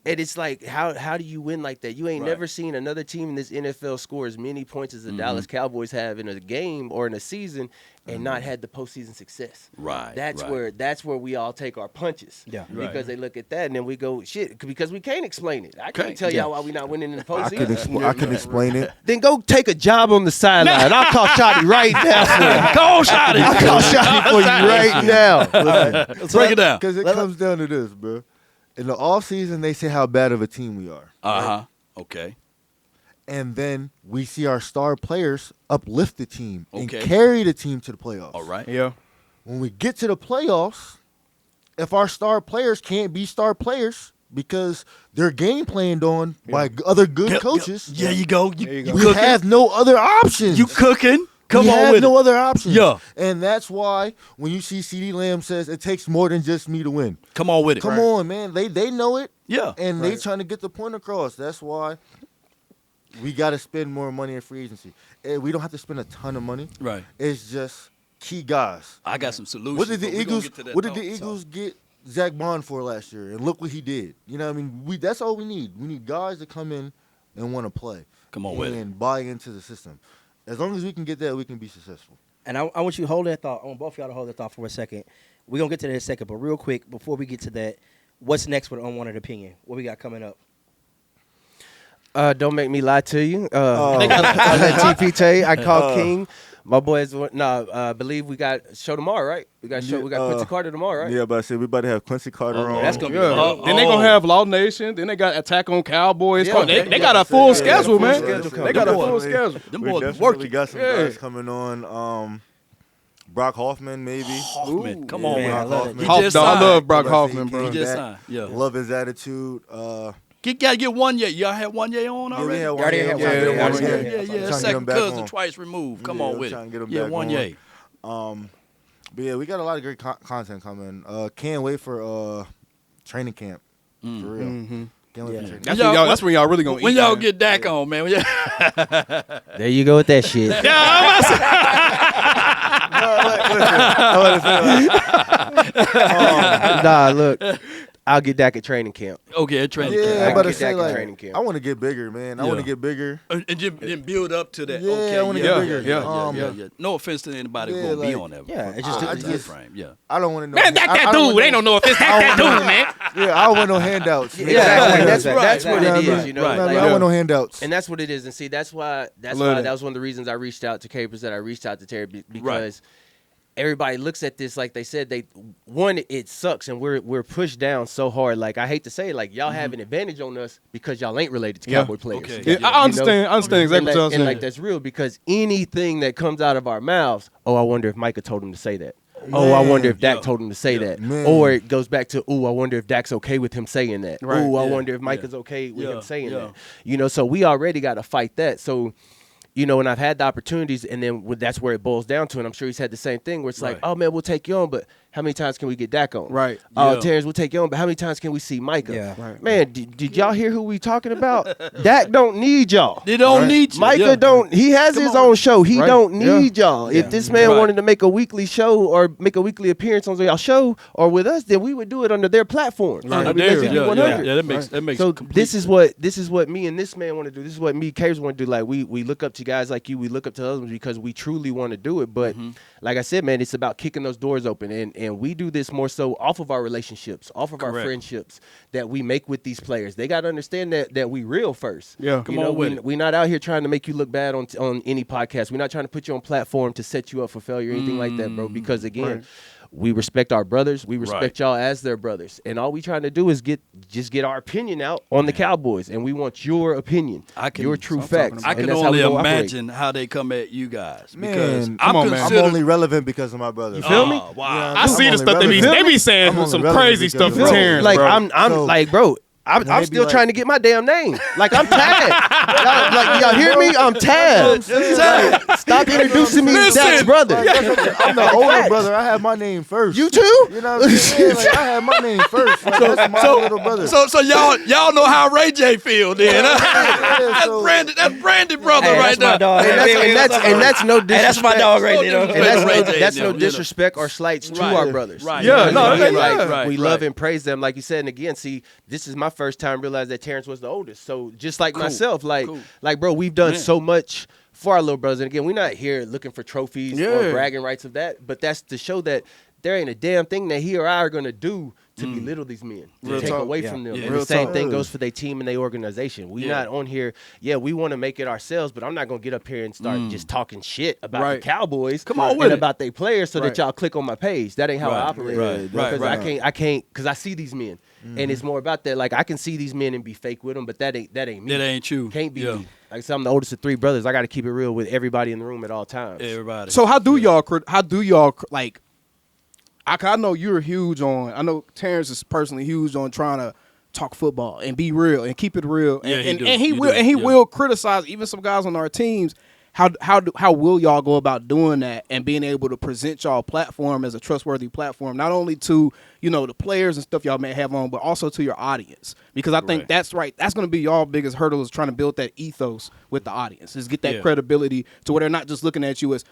And it's like, how do you win like that? You ain't Right. never seen another team in this NFL score as many points as the Dallas Cowboys have in a game or in a season and not had the postseason success. Right, That's right. where we all take our punches. Yeah. Right. Because they look at that and then we go, shit, because we can't explain it. I can't Can't, tell yeah. y'all why we not winning in the I postseason. can explain it. Then go take a job on the sideline. I'll call Shotty right now for you. Call Shotty. I'll call Shotty for you right now. Let's break it down. Because it comes down to this, bro. In the offseason, they say how bad of a team we are. Uh-huh. Okay. And then we see our star players uplift the team and Okay. carry the team to the playoffs. All right. Yeah. When we get to the playoffs, if our star players can't be star players because they're game planned on by other good coaches, Yeah, you go. you go. we cooking. have no other options. You cooking. Come we on have with no it. other options. Yeah. And that's why when you see CeeDee Lamb says it takes more than just me to win. Come on with it. Come on, man. They know it. Yeah. And they trying to get the point across. That's why we got to spend more money in free agency. We don't have to spend a ton of money. Right. It's just key guys. I got some solutions. What did the but we gonna Eagles? get to that What did the talk, so. Eagles get Zach Bond for last year? And look what he did. You know what I mean? That's all we need. We need guys to come in and want to play. Come on with it. and buy into the system. As long as we can get that, we can be successful. And I want you to hold that thought. I want both of y'all to hold that thought for a second. We're going to get to that in a second. But real quick, before we get to that, what's next with Unwanted Opinion? What we got coming up? Don't make me lie to you. I let TP tell you. I called King. My boys, believe we got show tomorrow, right? We got show. We got Quincy Carter tomorrow, right? Yeah, but I said we about to have Quincy Carter on. That's gonna be. Yeah. Then they gonna have Law Nation. Then they got Attack on Cowboys. Yeah, They got a full schedule, man. schedule coming. They got a Them full boys- schedule. Them we boys definitely working. got some Yeah. guys coming on. Brock Hoffman, maybe. Hoffman. Come Yeah, on, man, I man. love it. He Hoff- just I signed. love Brock Like I said, Hoffman, he bro. came He just back. signed. Yeah. Love his attitude. Gotta get one year. Y'all had one year on Yeah, we already? had one already year. had Yeah, one yeah, year. yeah, Yeah, yeah. yeah, Yeah, Trying to get second him back cousin, on. twice removed. Come Yeah, on we're with trying to get it. him Yeah, back one on. year. But yeah, we got a lot of great content coming. Can't wait for training camp. For real. Mm-hmm. Can't wait Yeah. for training That's camp. when y'all really gonna When eat, y'all man. get Dak on, man. There you go with that shit. Nah, look, I'll get Dak at training camp. Okay, at training Yeah, camp. I'm about to get say Dak in like training camp. I want to get bigger, man. I Yeah. want to get bigger. And then build up to that. Yeah, okay, I wanna get yeah, bigger. Yeah. No offense to anybody Yeah, who's gonna be like- on that. Yeah, it's just- I that just- frame. Yeah. I don't want to know. Man, that dude. Ain't no offense. That dude, man. Yeah, I don't want no handouts. Yeah, Exactly. That's right. that's what Right, it is, right, you know. right. I like- don't want no handouts. And that's what it is. And see, that's why Love that that. was one of the reasons I reached out to Capers, that I reached out to Terry because everybody looks at this like they said it sucks and we're pushed down so hard. Like I hate to say it, like y'all have an advantage on us because y'all ain't related to Yeah. Cowboy players. Okay. Yeah, Yeah. I understand. I understand exactly what y'all And saying. like that's real because anything that comes out of our mouths, I wonder if Micah told him to say that. I wonder if Dak Yeah. told him to say Yeah. that. Man. Or it goes back to, I wonder if Dak's okay with him saying that. Right. I Yeah. wonder if Yeah. Micah's okay with Yeah. him saying Yeah. that. You know, so we already got to fight that. So, you know, and I've had the opportunities, and then that's where it boils down to. And I'm sure he's had the same thing where it's like, Right. oh, man, we'll take you on, but How many times can we get Dak on? Right. Oh, Yeah. Terrence, we'll take you on, but how many times can we see Micah? Yeah. Right. Man, did y'all hear who we talking about? Dak don't need y'all. They don't need you. Micah Yeah. don't. He has his own show. He Right. don't need y'all. Yeah. If this man Right. wanted to make a weekly show or make a weekly appearance on y'all show or with us, then we would do it under their platform. Right. I mean, There, let's just be yeah, 100. yeah, that makes So complete this is what me and this man want to do. This is what me, Cavs, want to do. Like we look up to guys like you. We look up to others because we truly want to do it. But like I said, man, it's about kicking those doors open, and we do this more so off of our relationships, off of our Correct. friendships that we make with these players. They got to understand that we real first. Yeah. Come You know, on with it. we're not out here trying to make you look bad on any podcast. We're not trying to put you on platform to set you up for failure or anything like that, bro. Because again, Right. we respect our brothers. We respect Right. y'all as their brothers. And all we trying to do is get our opinion out on the Cowboys. And we want your opinion, your true facts. I And can that's how only we gonna operate. imagine how they come at you guys because Man, I'm come on, man. I'm considered. only relevant because of my brother. You feel me? Wow. I see the stuff they be saying I'm only some relevant crazy because stuff of to bro. Terrence, Like bro. I'm So- like, bro. I'm they be still like- trying to get my damn name. Like I'm tagged. y'all hear me? I'm tagged. Stop introducing me as Dak's brother. I'm the older brother. I have my name first. You too? You know what I'm saying? Like, I have my name first. Like, that's my little brother. So y'all know how Ray J feel then. Yeah, so- That's Brandon brother Hey, right that's my there. dog. And that's no disrespect. Hey, that's my dog right there. And that's Ray no, J, that's you no know. disrespect or slights to Right. our brothers. Right. Yeah, Because, no, again, yeah, like, right, we right. love and praise them, like you said. And again, see, this is my first time realizing that Terrence was the oldest. So just like myself, like, bro, we've done so much for our little brothers. And again, we're not here looking for trophies or bragging rights of that, but that's to show that there ain't a damn thing that he or I are gonna do to belittle these men, to Real take talk. away Yeah. from them. Yeah. And Real the same talk. thing goes for their team and their organization. We not on here. Yeah, we want to make it ourselves, but I'm not gonna get up here and start just talking shit about Right. the Cowboys Come on and with it. about their players so Right. that y'all click on my page. That ain't how I Right. operate. Right. Because Right. I can't, because I see these men, and it's more about that. Like I can see these men and be fake with them, but that ain't me. That ain't you. Can't be Yeah. me. Like I said, I'm the oldest of three brothers. I got to keep it real with everybody in the room at all times. Everybody. So how do y'all like? I know you're huge on. I know Terrence is personally huge on trying to talk football and be real and keep it real. Yeah, he and do. he He will do. and he Yeah. will criticize even some guys on our teams. How will y'all go about doing that and being able to present y'all platform as a trustworthy platform, not only to the players and stuff y'all may have on, but also to your audience? Because I think that's right. That's going to be y'all biggest hurdle is trying to build that ethos with the audience. Is get that Yeah. credibility to where they're not just looking at you as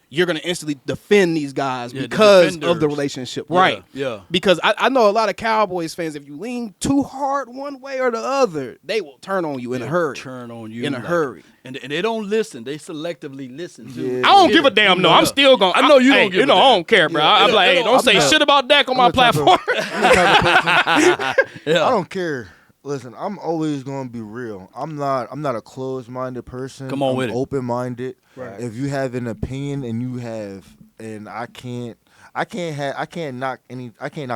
you're going to instantly defend these guys Yeah, the because of the defenders. relationship, Yeah, right? yeah. Because I know a lot of Cowboys fans. If you lean too hard one way or the other, they will turn on you in a hurry. Turn on you In a like- hurry. and they don't listen. They selectively listen to. I don't give a damn. No, I'm still going. I know you don't give a I damn. don't care, bro. I'm like, hey, don't say shit about Dak on my platform. I'm the type of person- Yeah. I don't care. Listen, I'm always gonna be real. I'm not a closed-minded person. Come on I'm with it. open-minded. Right. If you have an opinion I can't knock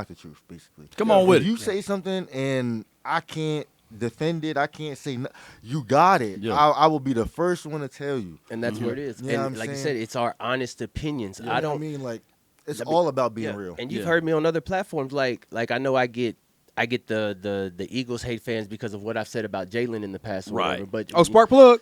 the truth, basically. Come on with if it. you say something and I can't defend it, I can't say you got it. Yeah. I will be the first one to tell you. And that's where it is. Yeah, and I'm like you saying- said, it's our honest opinions. You know I what don't. I mean, like, it's all about being real. And you've Yeah. heard me on other platforms. Like I know I get the Eagles hate fans because of what I've said about Jalen in the past. Or whatever, Right. but Spark plug.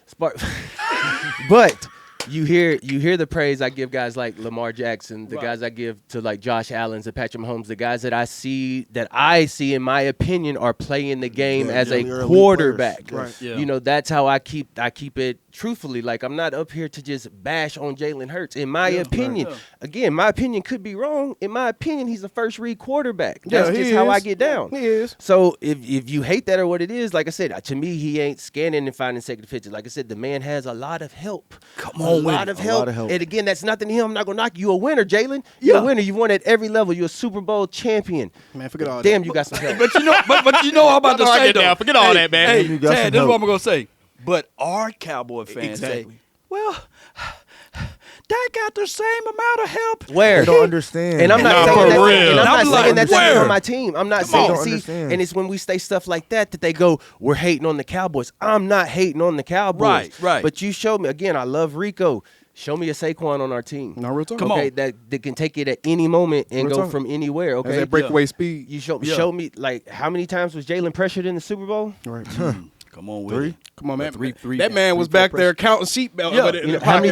but you hear the praise I give guys like Lamar Jackson, the guys I give to like Josh Allen, the Patrick Mahomes, the guys that I see in my opinion are playing the game as a they're elite quarterback. players. Right. Yeah. You know, that's how I keep it truthfully. Like I'm not up here to just bash on Jalen Hurts. In my opinion, Yeah. again, my opinion could be wrong. In my opinion, he's a first read quarterback. Yeah, That's he just how I is. get down. He is. So if you hate that or what it is, like I said, to me he ain't scanning and finding second pitches. Like I said, the man has a lot of help. Come A on with lot it. of A help. lot of help. And again, that's nothing to him. I'm not gonna knock you. A winner, Jalen. You're Yeah. a winner. You won at every level. You're a Super Bowl champion. Man, forget all Damn, that. you got some help. But you know I'm about to No, I say get though. down. Forget all that, man. Hey, You got Tad, some this is what help. I'm gonna say. But our Cowboy fans say, Exactly. well, that got the same amount of help. Where? They don't understand. And I'm not Nah, saying for that, real. and I'm I'm not like, saying that's where? on my team. I'm not Come saying on. see, Understand. and it's when we say stuff like that they go, we're hating on the Cowboys. I'm not hating on the Cowboys. Right, right. But you showed me again, I love Rico. Show me a Saquon on our team. No, real talk. Come Okay, on. that can take it at any moment and Real go talk. from anywhere. Has Okay, that breakaway speed. you show Yeah. show me like how many times was Jalen pressured in the Super Bowl? Right. Come on with 3? it. Come on, man. Three, that man was back there counting seatbelt. Yo, you know, how many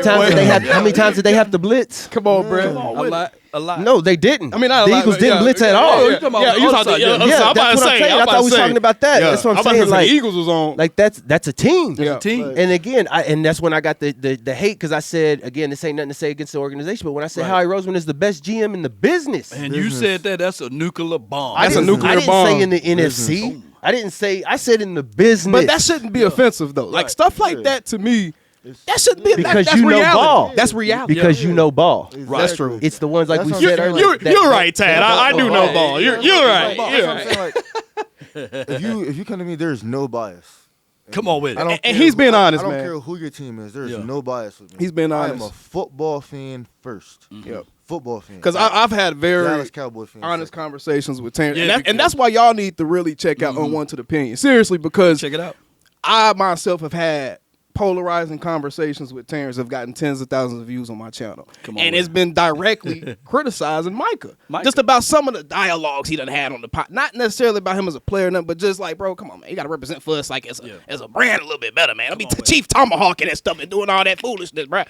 times did they have to blitz? Come on, bro. Come on with it. A lot. No, they didn't. I mean, not a the lot, Eagles but didn't yeah, blitz yeah, at yeah, all. yeah, you talking about yeah, you other talking side, about, yeah. Yeah, I'm about that's to what I'm say. saying. I thought we was talking about that. That's what I'm about to saying. say Like, the Eagles was on. like that's a team. Yeah. Team. And again, and that's when I got the hate because I said again, this ain't nothing to say against the organization, but when I said Howie Roseman is the best GM in the business, And you said that's a nuclear bomb. That's a nuclear I didn't bomb. say in the NFC. I didn't say. I said in the business. But that shouldn't be offensive, though. Like, stuff like that, to me, that shouldn't be because that's you know reality. ball. That's reality. Because you know ball. That's true. It's the ones like That's we what said I'm saying. earlier. You're right, Tad. I do know Hey, ball. You're right. That's You're what I'm right. saying. Like, if you come to me, there's no bias. Come on with I it. don't And care he's being honest, I don't man. care who your team is. There's Yeah. no bias with me. He's being I am a honest. football fan first. Yep. Football fan. Because I've had very Dallas Cowboy fan. honest conversations with Terrence. Yeah, And that's why y'all need to really check out Unwanted Opinion. Seriously, because Check it out. I myself have had polarizing conversations with Terrence, have gotten tens of thousands of views on my channel. Come on, And man. it's been directly criticizing Micah. Just about some of the dialogues he done had on the pot. Not necessarily about him as a player, nothing, but just like, bro, come on, man. You got to represent for us like as a brand a little bit better, man. I mean, Chief Tomahawking and stuff and doing all that foolishness, bro.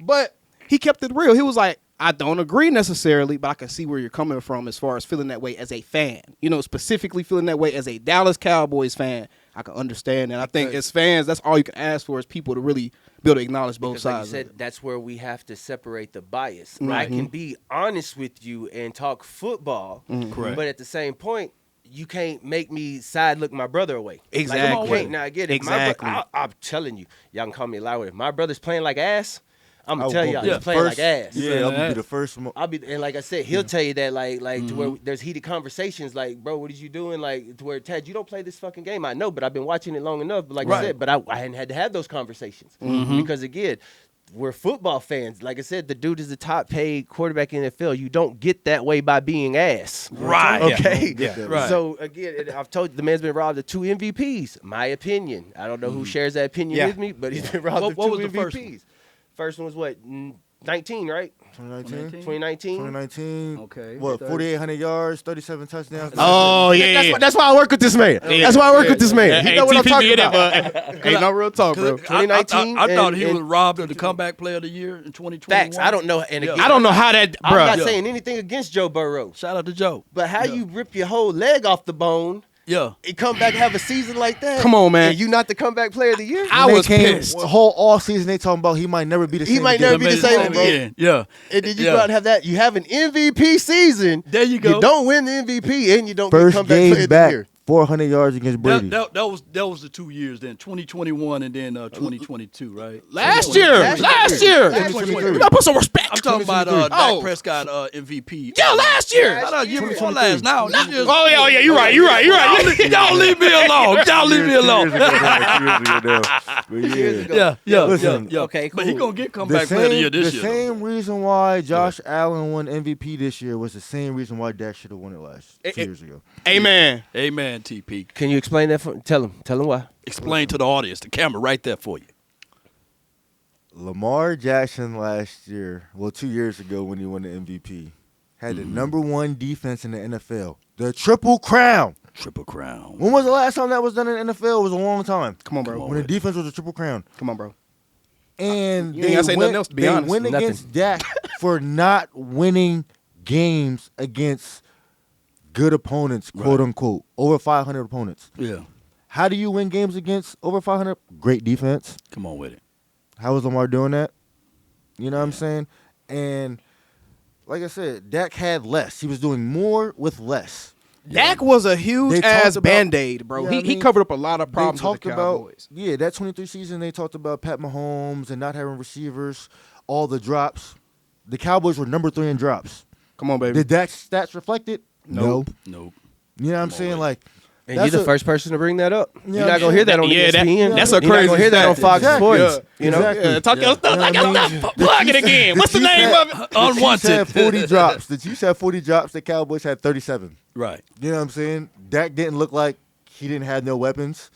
But he kept it real. He was like, I don't agree necessarily, but I can see where you're coming from as far as feeling that way as a fan. You know, specifically feeling that way as a Dallas Cowboys fan. I can understand. And I think as fans, that's all you can ask for is people to really be able to acknowledge both Because like you sides. said, that's where we have to separate the bias. Right. I can be honest with you and talk football, Correct. but at the same point, you can't make me side look my brother away. Exactly. Like, you can't. Now, I get it. Exactly. I'm telling you, y'all can call me a liar. If my brother's playing like ass, I'm going to tell y'all Yeah. he's playing like ass. Yeah, I'll be the first. I'll be, and like I said, he'll tell you that, like to where there's heated conversations, like, bro, what is you doing? Like, to where, Ted, you don't play this fucking game. I know, but I've been watching it long enough. But like I said, but I hadn't had to have those conversations because again, we're football fans. Like I said, the dude is the top paid quarterback in the NFL. You don't get that way by being ass. Right. Okay. Yeah. Right. So again, and I've told you the man's been robbed of 2 MVPs. My opinion. I don't know who shares that opinion with me, but he's been robbed of 2 What was the MVPs. first one? First one was what? 19, right? 2019. 2019. 2019. Okay. What? 4,800 yards, 37 touchdowns. Oh, yeah. That's why I work with this man. That's why I work with this man. He know what I'm talking about. Ain't no real talk, bro. 2019 I thought he and- was robbed of the comeback player of the year in 2021. Facts. I don't know. And again, I don't know how that, I'm bro. not saying anything against Joe Burrow, Shout out to Joe. but how you rip your whole leg off the bone Yeah. and come back have a season like that? Come on, man. And you not the comeback player of the year? I was pissed. Whole off season they talking about he might never be the same. He might again. never be the same, bro. again. Yeah. And then you go out and have that. You have an MVP season. There you go. You don't win the MVP, and you don't get First comeback player game of the back, year. 400 yards against Brady. That was the 2 years then, 2021 and then 2022, right? Last year. Last You gotta put some respect. I'm talking about Oh. Dak Prescott MVP. Yeah, last year. Not a year before last. Now, Oh, yeah, you're right. y'all leave me alone. Y'all leave me alone. Yeah. Listen, Okay, cool. But he gonna get comeback player of the year this year. The same reason why Josh Allen won MVP this year was the same reason why Dak should have won it 2 years ago. Amen. Amen, TP. Can you explain that? Tell him why. Explain to the audience. The camera right there for you. Lamar Jackson last year, 2 years ago when he won the MVP, had the number 1 defense in the NFL. The Triple Crown. Triple Crown. When was the last time that was done in the NFL? It was a long time. Come on, bro. When the defense was a Triple Crown. Come on, bro. And You ain't gotta say nothing else, to be honest. They went Nothing. against Dak for not winning games against good opponents, quote unquote, over 500 opponents. Yeah. How do you win games against over 500? Great defense. Come on with it. How was Lamar doing that? You know what I'm saying? And like I said, Dak had less. He was doing more with less. Dak was a huge They ass talked about- Band-Aid, bro. Yeah, I He mean, covered up a lot of They problems with talked the about, Cowboys. that 23 season, they talked about Pat Mahomes and not having receivers, all the drops. The Cowboys were number 3 in drops. Come on, baby. Did Dak's stats reflect it? Nope. Nope. You know what I'm saying? Like, And you're the first person to bring that up. Yeah, You're not gonna hear that on Yeah, ESPN. that's a You're not crazy gonna hear that on stat. Fox Exactly. Sports. Yeah. You know, Exactly. Talk your stuff. You know I what I got mean? plug it again. What's the Chiefs name had- of it? The Chiefs Unwanted. had 40 drops. The Chiefs had 40 drops. The Cowboys had 37. Right. You know what I'm saying? Dak didn't look like he didn't have no weapons.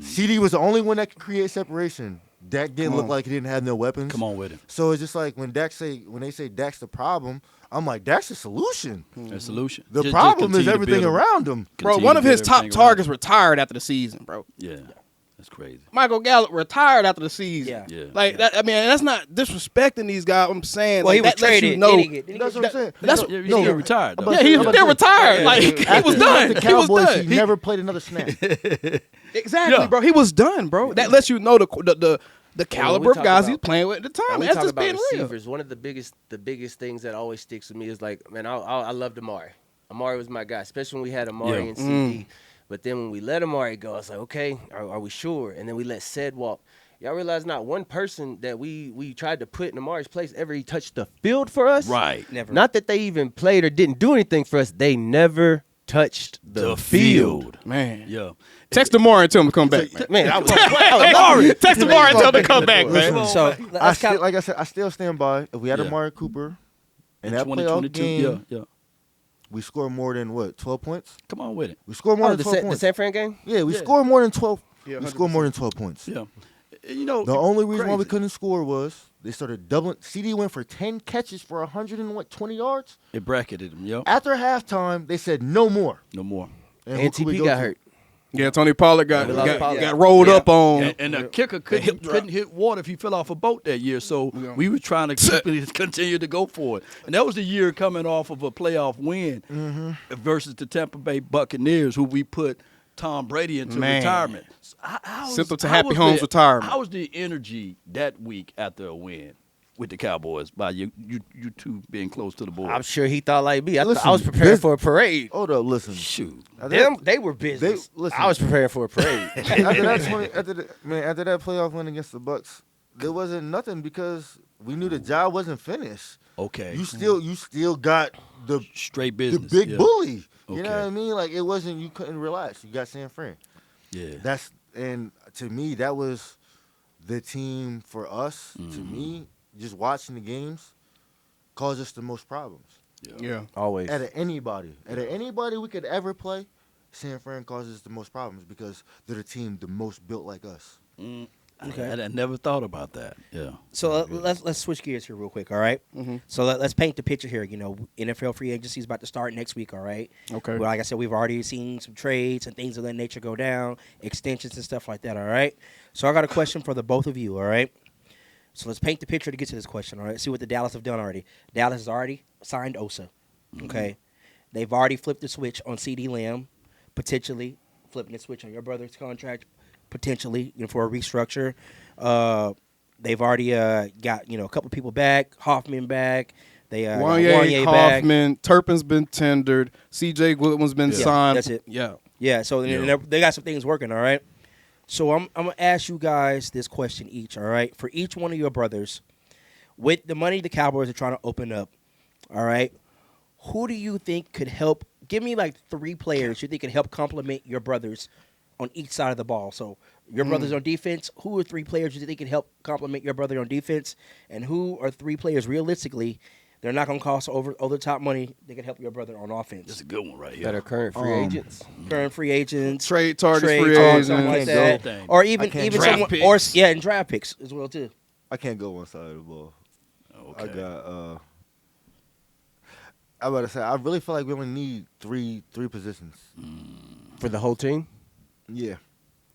CD was the only one that could create separation. Dak didn't look like he didn't have no weapons. Come on with it. So it's just like when they say Dak's the problem, I'm like, Dak's the solution. A solution. The Just problem is continue to everything build a- around him. Bro, continue one to of his build top everything around targets retired after the season, bro. Yeah. That's crazy. Michael Gallup retired after the season. Yeah. Yeah. Like that. I mean, that's not disrespecting these guys. I'm saying. Well, like, he was that lets traded. you know. That's what I'm saying. That's Yeah, he's no, still retired, though. I'm about Yeah, to he say- was I'm still about to say- retired. Like he After was he left done. The He was Cowboys, done. he never played another snap. Exactly, Yeah. bro. He was done, bro. That lets you know the caliber of talk guys about- he's playing with at the time. When we That's talk just about being real. receivers, one of the biggest things that always sticks with me is like, man, I loved Amari. Amari was my guy, especially when we had Amari Yeah. and CD. But then when we let Amari go, I was like, okay, are we sure? And then we let Sed walk. Y'all realize not one person that we tried to put in Amari's place ever he touched the field for us. Right. Never. Not that they even played or didn't do anything for us. They never touched the field. Man. Yeah. Text Amari and tell him to come back, man. Man, I was Amari. Text Amari and tell him to come back, man. Listen, So let's still, like I said, I still stand by. If we had Yeah. Amari Cooper in that playoff 2022. game, Yeah. we scored more than 12 points? Come on with it. We scored more Oh, than 12 the points. San Fran game? Yeah, we scored more than 12. Yeah, we scored more than 12 points. Yeah. You know, The only reason why we crazy. couldn't score was they started doubling. CD went for 10 catches for 120 yards. It bracketed him. Yep. After halftime, they said no more. No more. who And could we TP go got to? hurt. Yeah, Tony Pollard got we lost Pollard. got rolled up on. And the kicker couldn't hit water if he fell off a boat that year. So Yeah. we were trying to continue to go for it. And that was the year coming off of a playoff win versus the Tampa Bay Buccaneers, who we put Tom Brady into Man. retirement. So Sent him to Happy Homes retirement. How was the energy that week after a win with the Cowboys by you two being close to the board? I'm sure he thought like me. I Listen, was preparing this- for a parade. Hold up, listen. Shoot. They were business. listen. I was preparing for a parade. After that playoff win against the Bucks, there wasn't nothing because we knew the job wasn't finished. Okay. You still got the Straight the business. big yeah. bully. You know Okay. what I mean? Like it wasn't. You couldn't relax. You got San Fran. Yeah. And to me, that was the team for us. To me, just watching the games caused us the most problems. Yeah. Always. Out of anybody we could ever play, San Fran causes the most problems because they're the team the most built like us. Okay. I never thought about that. Yeah. So let's switch gears here real quick, all right? So let's paint the picture here. You know, NFL free agency is about to start next week, all right? Okay. Well, like I said, we've already seen some trades and things of that nature go down, extensions and stuff like that, all right? So I got a question for the both of you, all right? So let's paint the picture to get to this question, all right? See what the Dallas have done already. Dallas has already signed Osa, okay? They've already flipped the switch on CD Lamb, potentially flipping the switch on your brother's contract, potentially, for a restructure. They've already got, a couple people back, Hoffman back. They got Wanye, back. Hoffman, Turpin's been tendered. C.J. Goodwin's been signed. That's it. Yeah. Yeah, so they got some things working, all right? So I'm going to ask you guys this question each, all right? For each one of your brothers, with the money the Cowboys are trying to open up, all right, who do you think could help? Give me like 3 players you think could help complement your brothers on each side of the ball. So your brothers on defense, who are 3 players you think could help complement your brother on defense? And who are 3 players, realistically, they're not going to cost over the top money, they can help your brother on offense? That's a good one right here. That are current free agents. Current free agents. Trade targets, Trade free talks, agents. something like that. Everything. Or even can't draft someone, picks. and draft picks as well too. I can't go one side of the ball. Okay. I got. I about to say I really feel like we only need three positions. For the whole team? Yeah,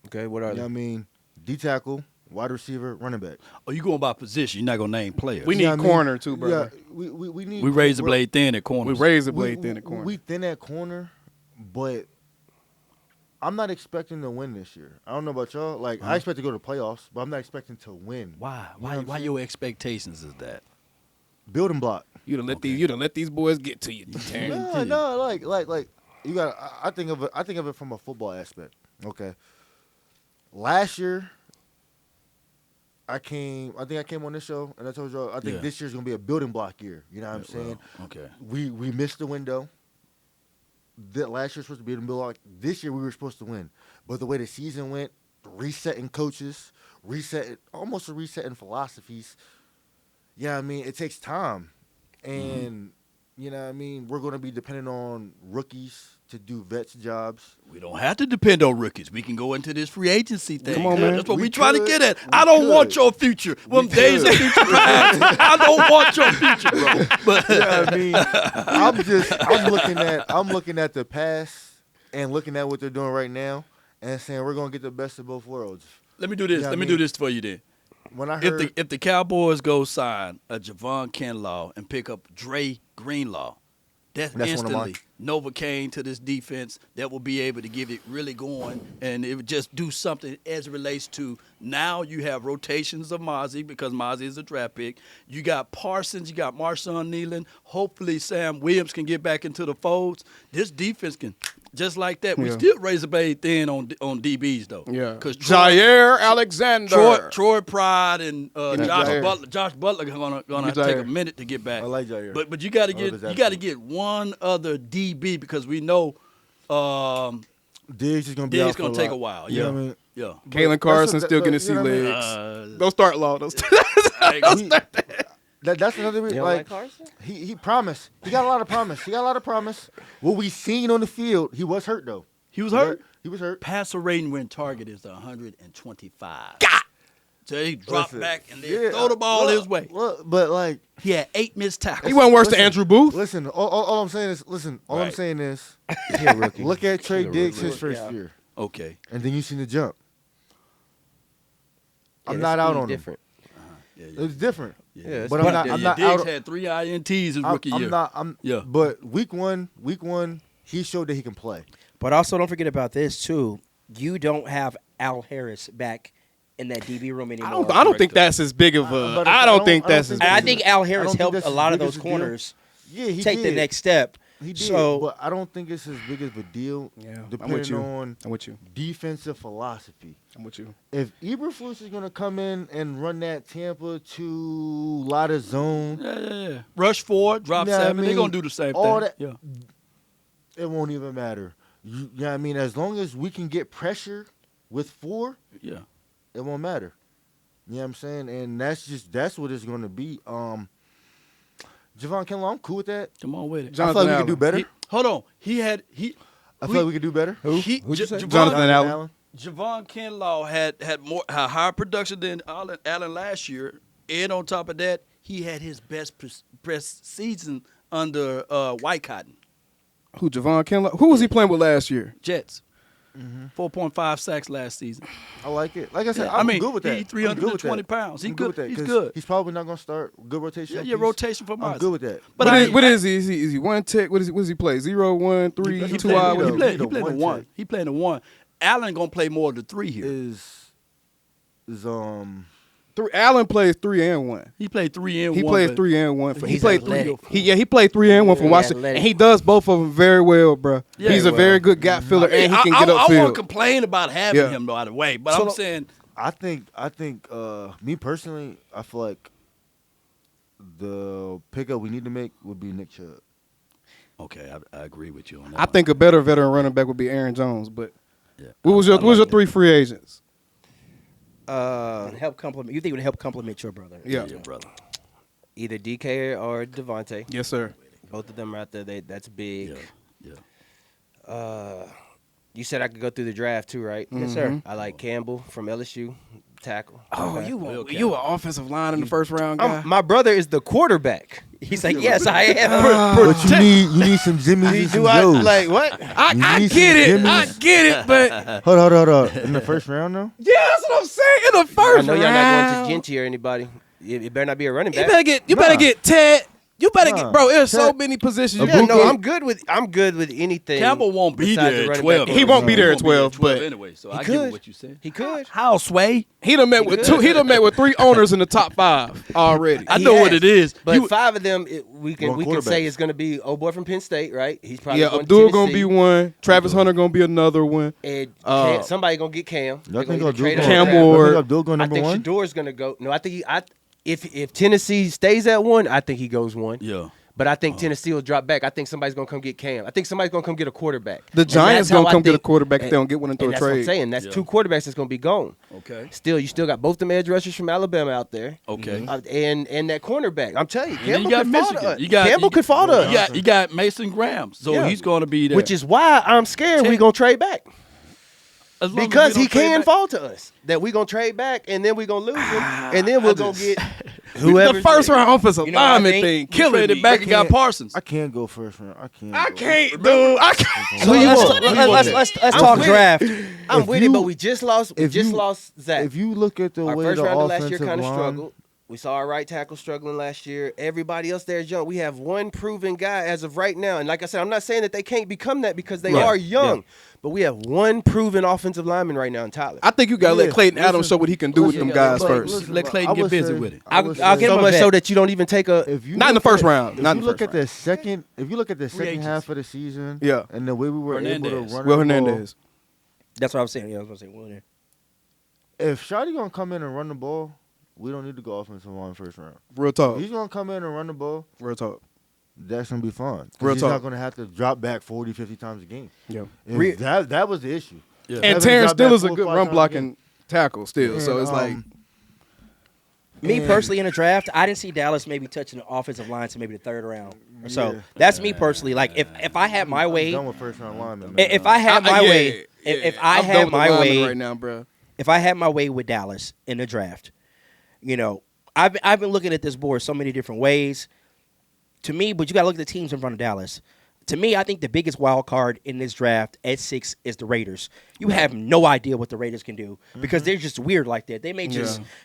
Okay, what are you know they? what I mean. D tackle, wide receiver, running back. Oh, you going by position. You're not going to name players. We You need know what I mean? corner too, brother. Yeah, we need. We raise the we're- blade thin at corners. We raise the we- blade thin at corner. We thin at corner, but I'm not expecting to win this year. I don't know about y'all. Like I expect to go to playoffs, but I'm not expecting to win. Why? You know what I'm Why saying? your expectations is that? Building block. You done let these boys get to you, Terrence. No, like you got. I think of it from a football aspect. Okay. Last year, I think I came on this show and I told y'all I think Yeah. this year's gonna be a building block year. You know what I'm saying? Well, okay. We missed the window. That last year was supposed to be the middle. This year we were supposed to win, but the way the season went, resetting coaches, almost a resetting philosophies. Yeah, I mean it takes time, and you know what I mean we're going to be dependent on rookies to do vets jobs. We don't have to depend on rookies. We can go into this free agency thing. Come on, man. That's what We we trying to could. get at. We I don't could. want your future. Them days of future past. I don't want your future, bro. But Yeah, I mean, I'm looking at the past and looking at what they're doing right now, and saying we're gonna get the best of both worlds. Let me do this. Yeah, Let me do this for you then. When I heard If the Cowboys go sign a Javon Kinlaw and pick up Dre Greenlaw, that's one of instantly mine. Novocaine to this defense that will be able to give it really going, and it would just do something as it relates to now you have rotations of Mozzie because Mozzie is a draft pick. You got Parsons, you got Marshawn Nealon. Hopefully Sam Williams can get back into the folds. This defense can, just like that. We still raise a blade thin on DBs though. Yeah. Because Jair Alexander. Troy Pride and Jair. Josh Butler gonna Jair. take a minute to get back. I like Jair. But you got to I love get his you got to attitude. get one other DB because we know Diggs is gonna be out Diggs for gonna a take lot. a while. You know Yeah, what I mean? yeah. Kalen Carson That's still getting to you see know what I mean? legs. Don't start low. That's another reason. You don't Like like Carson? he promised. He got a lot of promise. What we seen on the field, he was hurt though. He was hurt. He was hurt. Passer rating when target is 125. So he dropped Listen, back and then throw the ball look, his way. Look, but like, He had 8 missed tackles. He wasn't worse than Listen, Andrew Booth. listen. All I'm saying is, all I'm Right. saying is, He a rookie. look at Trey Diggs his rookie. first year, Okay. and then you seen the jump. Yeah, I'm it's not out pretty on different. It's different. Yeah, it's But I'm not. Yeah, I'm not Diggs out. had 3 INTs his rookie I'm year. not. Yeah. But week one, he showed that he can play. But also, don't forget about this too. You don't have Al Harris back in that DB room anymore. I don't think that's as big of a. But I don't think that's as. think I big think of Al I Harris don't think helped that's a as lot of big those as a deal. corners Yeah, he take did. the next step. He did. So But I don't think it's as big of a deal. Yeah, I'm with depending you. on I'm with you. defensive philosophy. I'm with you. If Eberflus is gonna come in and run that Tampa to lot of zone, Yeah. Rush 4, drop You know what I 7. They're mean? going to do the same All thing. that- Yeah. it won't even matter. You know what I mean? As long as we can get pressure with 4, Yeah. it won't matter. You know what I'm saying? And that's what it's gonna be. Javon Kinlaw, I'm cool with that. Come on with it. I feel like Jonathan we Allen. can do better. Hold on. I feel like we can do better. Who'd you say? Javon, Jonathan Allen. Javon Kinlaw had higher production than Allen last year, and on top of that, he had his best press season under White Cotton. Who, Javon Kinlaw? Who was he playing with last year? Jets. 4.5 sacks last season. I like it. Like I said, Yeah, I'm I mean, good with that. he I'm good with 320 that. pounds. He I'm good. with that, He's 'cause good. He's probably not gonna start. Good rotation. Yeah, piece. rotation for I'm Mozzie. good with that. But What is he? Is he 1 tech? What does he play? 0, 1, 3, He 2 playing I. middle. He He playing the the one 1. tech. He playing the 1. Allen gonna play more of the 3 here. Is 3. Allen plays 3 and 1. He played 3 and 1. He plays but 3 and 1. He He's played athletic. 3. He played 3 and 1 from Yeah, Washington, athletic. and he does both of them very well, bro. Yeah, He's a very good gap filler, and he can get I won't upfield. complain about having Yeah. him by the way, but So- I'm saying I think me personally, I feel like the pickup we need to make would be Nick Chubb. okay, I agree with you on that. I think a better veteran running back would be Aaron Jones, but Yeah, what was I your like that. 3 free agents? help complement. You think it would help complement your brother? Yeah. Yeah, brother. Either DK or Devontae. Yes, sir. Both of them are out there. That's big. Yeah. You said I could go through the draft too, right? Yes, sir. I like Campbell from LSU, tackle. Oh, Okay. you an offensive line in the first round guy? My brother is the quarterback. He's like, yes, I am. But you need some Jimmys and some Joes. what? I You get need it. some I Jimmys. get it, but Hold on. In the first round, though. yeah, that's what I'm saying. In the I first know round, y'all not going to Genty or anybody. It better not be a running you back. better get Ted. You better get, Nah. bro. There's so Ted- many positions. Yeah, You no, can- I'm good with anything. Campbell won't be besides the there at running 12. back. He won't be there at He won't 12, but anyway. So I could. get what you said. He could. How Sway? he done met with He 2. could. He done met with 3 owners in the top 5 already. I He know what has. it is. But You- 5 of them, we can One say quarterback. it's going to be old boy from Penn State, right? He's probably Yeah, going Abdul to gonna be Tennessee. one. Travis Hunter gonna be another one. And Uh, somebody gonna get Cam. They're Y'all think gonna either Abdul trade him Cam or draft him. Ward. Y'all think Abdul go I number think 1? Shador's gonna go. No, I think if Tennessee stays at 1, I think he goes 1. Yeah. But I think Tennessee will drop back. I think somebody's gonna come get Cam. I think somebody's gonna come get a quarterback. The And Giants that's how gonna I come get a think- quarterback if they don't get one into and a that's what I'm trade. saying. That's Yeah. 2 quarterbacks that's gonna be gone. Okay. Still, you still got both them edge rushers from Alabama out there. Okay. And that cornerback. I'm telling you, And then Campbell you got could fall to Michigan. us. Campbell could fall to us. You got Mason Graham, so Yeah. he's going to be there. Which is why I'm scared we're gonna trade back. As long as Because we he don't trade can back- fall to us. That we're gonna trade back and then we're gonna lose him. And then we're gonna get whoever. The first round offensive You know what I lineman think? thing We killing traded me. back and got Parsons. I can't go first round. I can't. I go. can't, dude. I can't. So Who you let's want? Who you want? talk with it. draft. I'm with it, but we just lost. We just lost Zach. If you look at the Our way first the rounder offensive last year kind of line, struggled. We saw our right tackle struggling last year. Everybody else there is young. We have one proven guy as of right now. And like I said, I'm not saying that they can't become that because they are young. Yeah. But we have one proven offensive lineman right now in Tyler. I think you got to let Clayton Adams show what he can do with them guys first. Let Clayton get busy with it. I'll get so much so that you don't even take a. Not in the first round. If you look at the second half of the season, and the way we were able to run Will Hernandez. That's what I was saying. Yeah, I was going to say Will Hernandez. If Shotty gonna come in and run the ball, we don't need to go offensive line first round. Real talk. If he's gonna come in and run the ball. Real talk. That's gonna be fun. Real he's talk. not gonna have to drop back 40, 50 times a game. Yeah. That was the issue. Yeah. And Terrence still is a good run blocking tackle still. And, so it's like. Me personally in the draft, I didn't see Dallas maybe touching the offensive line to maybe the third round. So that's me personally. Like if I had my way, done with first round linemen, if I had my way, if I had my way right now, bro. If I had my way with Dallas in the draft, you know, I've been looking at this board so many different ways. To me, but you got to look at the teams in front of Dallas. To me, I think the biggest wild card in this draft at 6 is the Raiders. You have no idea what the Raiders can do because they're just weird like that. They may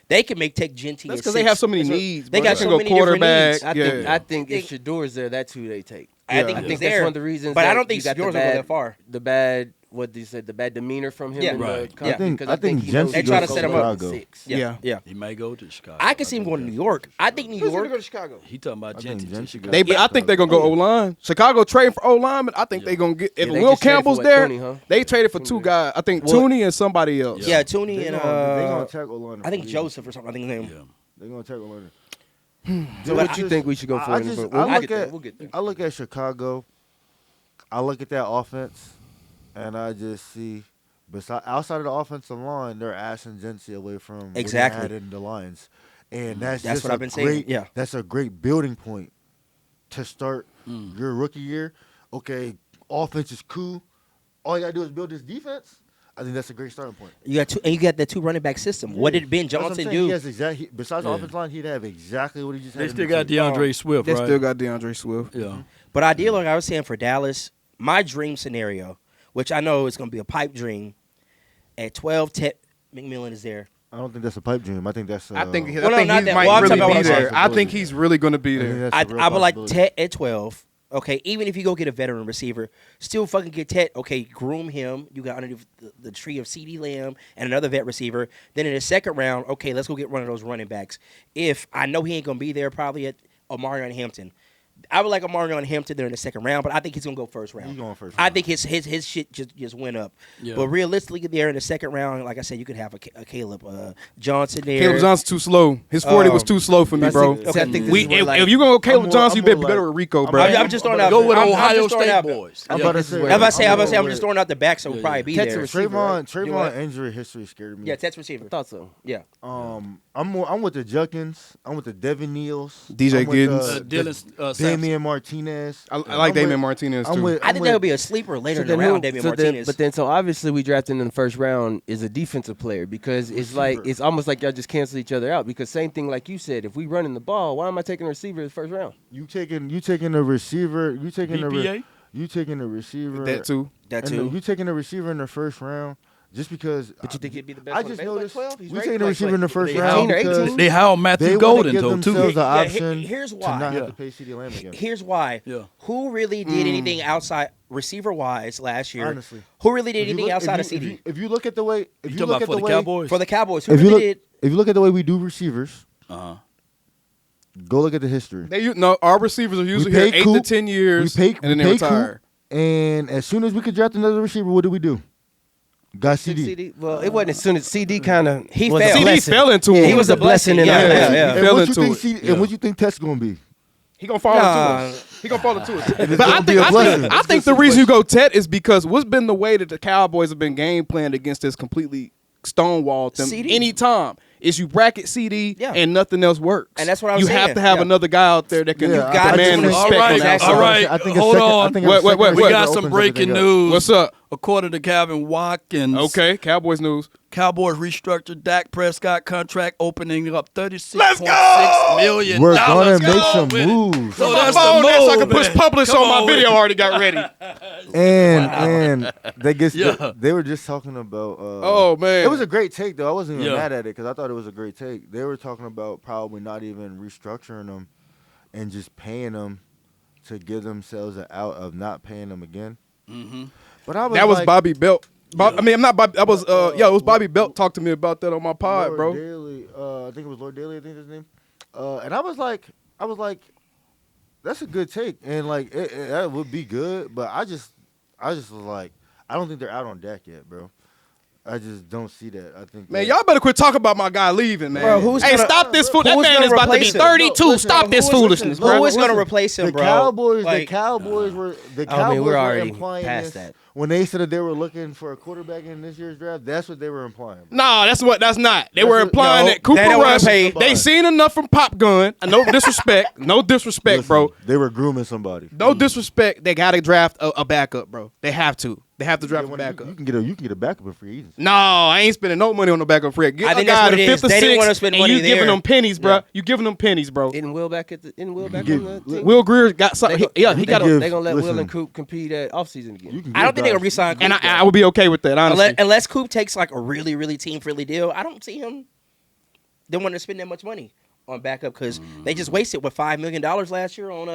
they can take Genty. That's because they have so many needs. They got so many different needs. I think if Shador's there, that's who they take. I think that's one of the reasons. But I don't think Shador's will go that far. The bad. What they said, the bad demeanor from him. Yeah, right. I think they try to set him up. Yeah. He may go to Chicago. I can see him going to New York. I think New York. Go to Chicago. He talking about Genty to Chicago. I think they're gonna go O-line. Chicago trade for O-line, but I think they're gonna get. If Will Campbell's there, they traded for 2 guys. I think Tooney and somebody else. Yeah, Tooney and they gonna tag O-line. I think Joseph or something. I think his name. Yeah. They're gonna tag O-line. So what you think we should go for? We'll get there. I look at Chicago. I look at that offense. And I just see, outside of the offensive line, they're asking Genty away from what they had in the lines, and that's what I've been saying. Yeah, that's a great building point to start your rookie year. Okay, offense is cool. All you gotta do is build this defense. I think that's a great starting point. You got that 2 running back system. Yeah. What did Ben Johnson do? Yes, exactly. Besides the offensive line, he'd have exactly what he just had. They still got DeAndre Swift, right? They still got DeAndre Swift. Yeah. But ideally, like I was saying for Dallas, my dream scenario, which I know is going to be a pipe dream, at 12, Ted McMillan is there. I don't think that's a pipe dream. I think that's. I think he not might that. Well, really be there. I think he's really going to be there. I would like Ted at 12. Okay, even if you go get a veteran receiver, still fucking get Ted. Okay, groom him. You got underneath the tree of CeeDee Lamb and another vet receiver. Then in the second round, okay, let's go get one of those running backs. If I know he ain't going to be there, probably at Omarion Hampton. I would like Omarion Hampton there in the second round, but I think he's gonna go first round. He's going first round. I think his shit just went up. Yeah. But realistically, there in the second round, like I said, you could have a Caleb Johnson there. Caleb Johnson's too slow. His 40 was too slow for me, bro. I think if you gonna go Caleb Johnson, you better be better with Rico, bro. I'm just throwing out. Go with Ohio State boys. I'm about to say. I'm just throwing out the back, so we'll probably be there. Trayvon injury history scared me. Yeah, Tet's receiver. I thought so. Yeah. I'm with the Judkins. I'm with the Devin Neals. DJ Giddens. Damian Martinez. I like Damian Martinez too. I think that would be a sleeper later in the round. Damian Martinez. But then, so obviously, we drafted in the first round is a defensive player because it's almost like y'all just cancel each other out. Because same thing like you said, if we running the ball, why am I taking a receiver in the first round? You taking a receiver. You taking BPA? You taking a receiver. That too. You taking a receiver in the first round. Just because. But you think he'd be the best? I just noticed. We taking a receiver in the first round. They hired Matthew Golden, though, too. Themselves the option here's why. to not have to pay CeeDee Lamb again. Here's why. Yeah. Who really did anything outside receiver-wise last year? Honestly. Who really did anything outside of CeeDee? If you look at the way. You talking about for the Cowboys? For the Cowboys. Who really did? If you look at the way we do receivers. Uh-huh. Go look at the history. Our receivers are usually here 8 to 10 years, and then they retire. And as soon as we could draft another receiver, what do? Got CD. Well, it wasn't as soon as CD kind of he fell. CD fell into him. He was a blessing in our life. Yeah. He fell into it. And what you think Ted's gonna be? He gonna fall into it. He gonna fall into it. But I think the reason you go Ted is because what's been the way that the Cowboys have been game planned against this completely stonewalled them anytime is you bracket CD and nothing else works. And that's what I was saying. You have to have another guy out there that can demand respect. All right. Hold on. Wait. We got some breaking news. What's up? According to Calvin Watkins. Okay, Cowboys news. Cowboys restructured Dak Prescott contract, opening up $36.6 million. We're gonna Let's make go some with it. moves. So My that's the phone move, there so I can push man. publish Come on my with video. it. Already got ready. And they were just talking about. Oh, man. It was a great take though. I wasn't even Yeah. mad at it because I thought it was a great take. They were talking about probably not even restructuring them and just paying them to give themselves an out of not paying them again. Mm-hmm. But I was That was like, Bobby Belt. I mean, I'm not Bobby. That was it was Bobby Belt. Talked to me about that on my pod, Lord bro. Daly, I think it was Lord Daly. I think his name. And I was like, that's a good take, and like that would be good. But I just was like, I don't think they're out on Dak yet, bro. I just don't see that. I think Man, y'all better quit talking about my guy leaving, man. Bro, who's hey, gonna- stop this fool. That who's man gonna is about to be replace him? 32. Listen, Stop this Who is- foolishness, Who bro. is going to replace him, the bro? Cowboys. Like, The Cowboys were. The I mean, Cowboys we're were already implying past this that. when they said that they were looking for a quarterback in this year's draft. That's what they were implying. Nah, that's not. They That's were what- implying no, that Cooper they don't wanna Rush, pay- they seen enough from Pop Gun. No disrespect. No disrespect, Listen, bro. They were grooming somebody. No disrespect. They got to draft a backup, bro. They have to. They have to draft a You backup. can get a backup in free agency. No, I ain't spending no money on the backup free. Get I a think guy that's what the it is. fifth or They didn't wanna sixth, spend and money you giving there. them pennies, bro. Yeah. You giving them pennies, bro. Isn't Will back on the Give- team? Will Greer got something. They- Yeah, he got a. give- They gonna let Will listen. and Coop compete at offseason again. You can I don't get think they're going guys. to resign And Coop, I would be okay with that, honestly. unless Coop takes like a really, really team-friendly deal. I don't see him. They want to spend that much money on backup because they just wasted $5 million last year on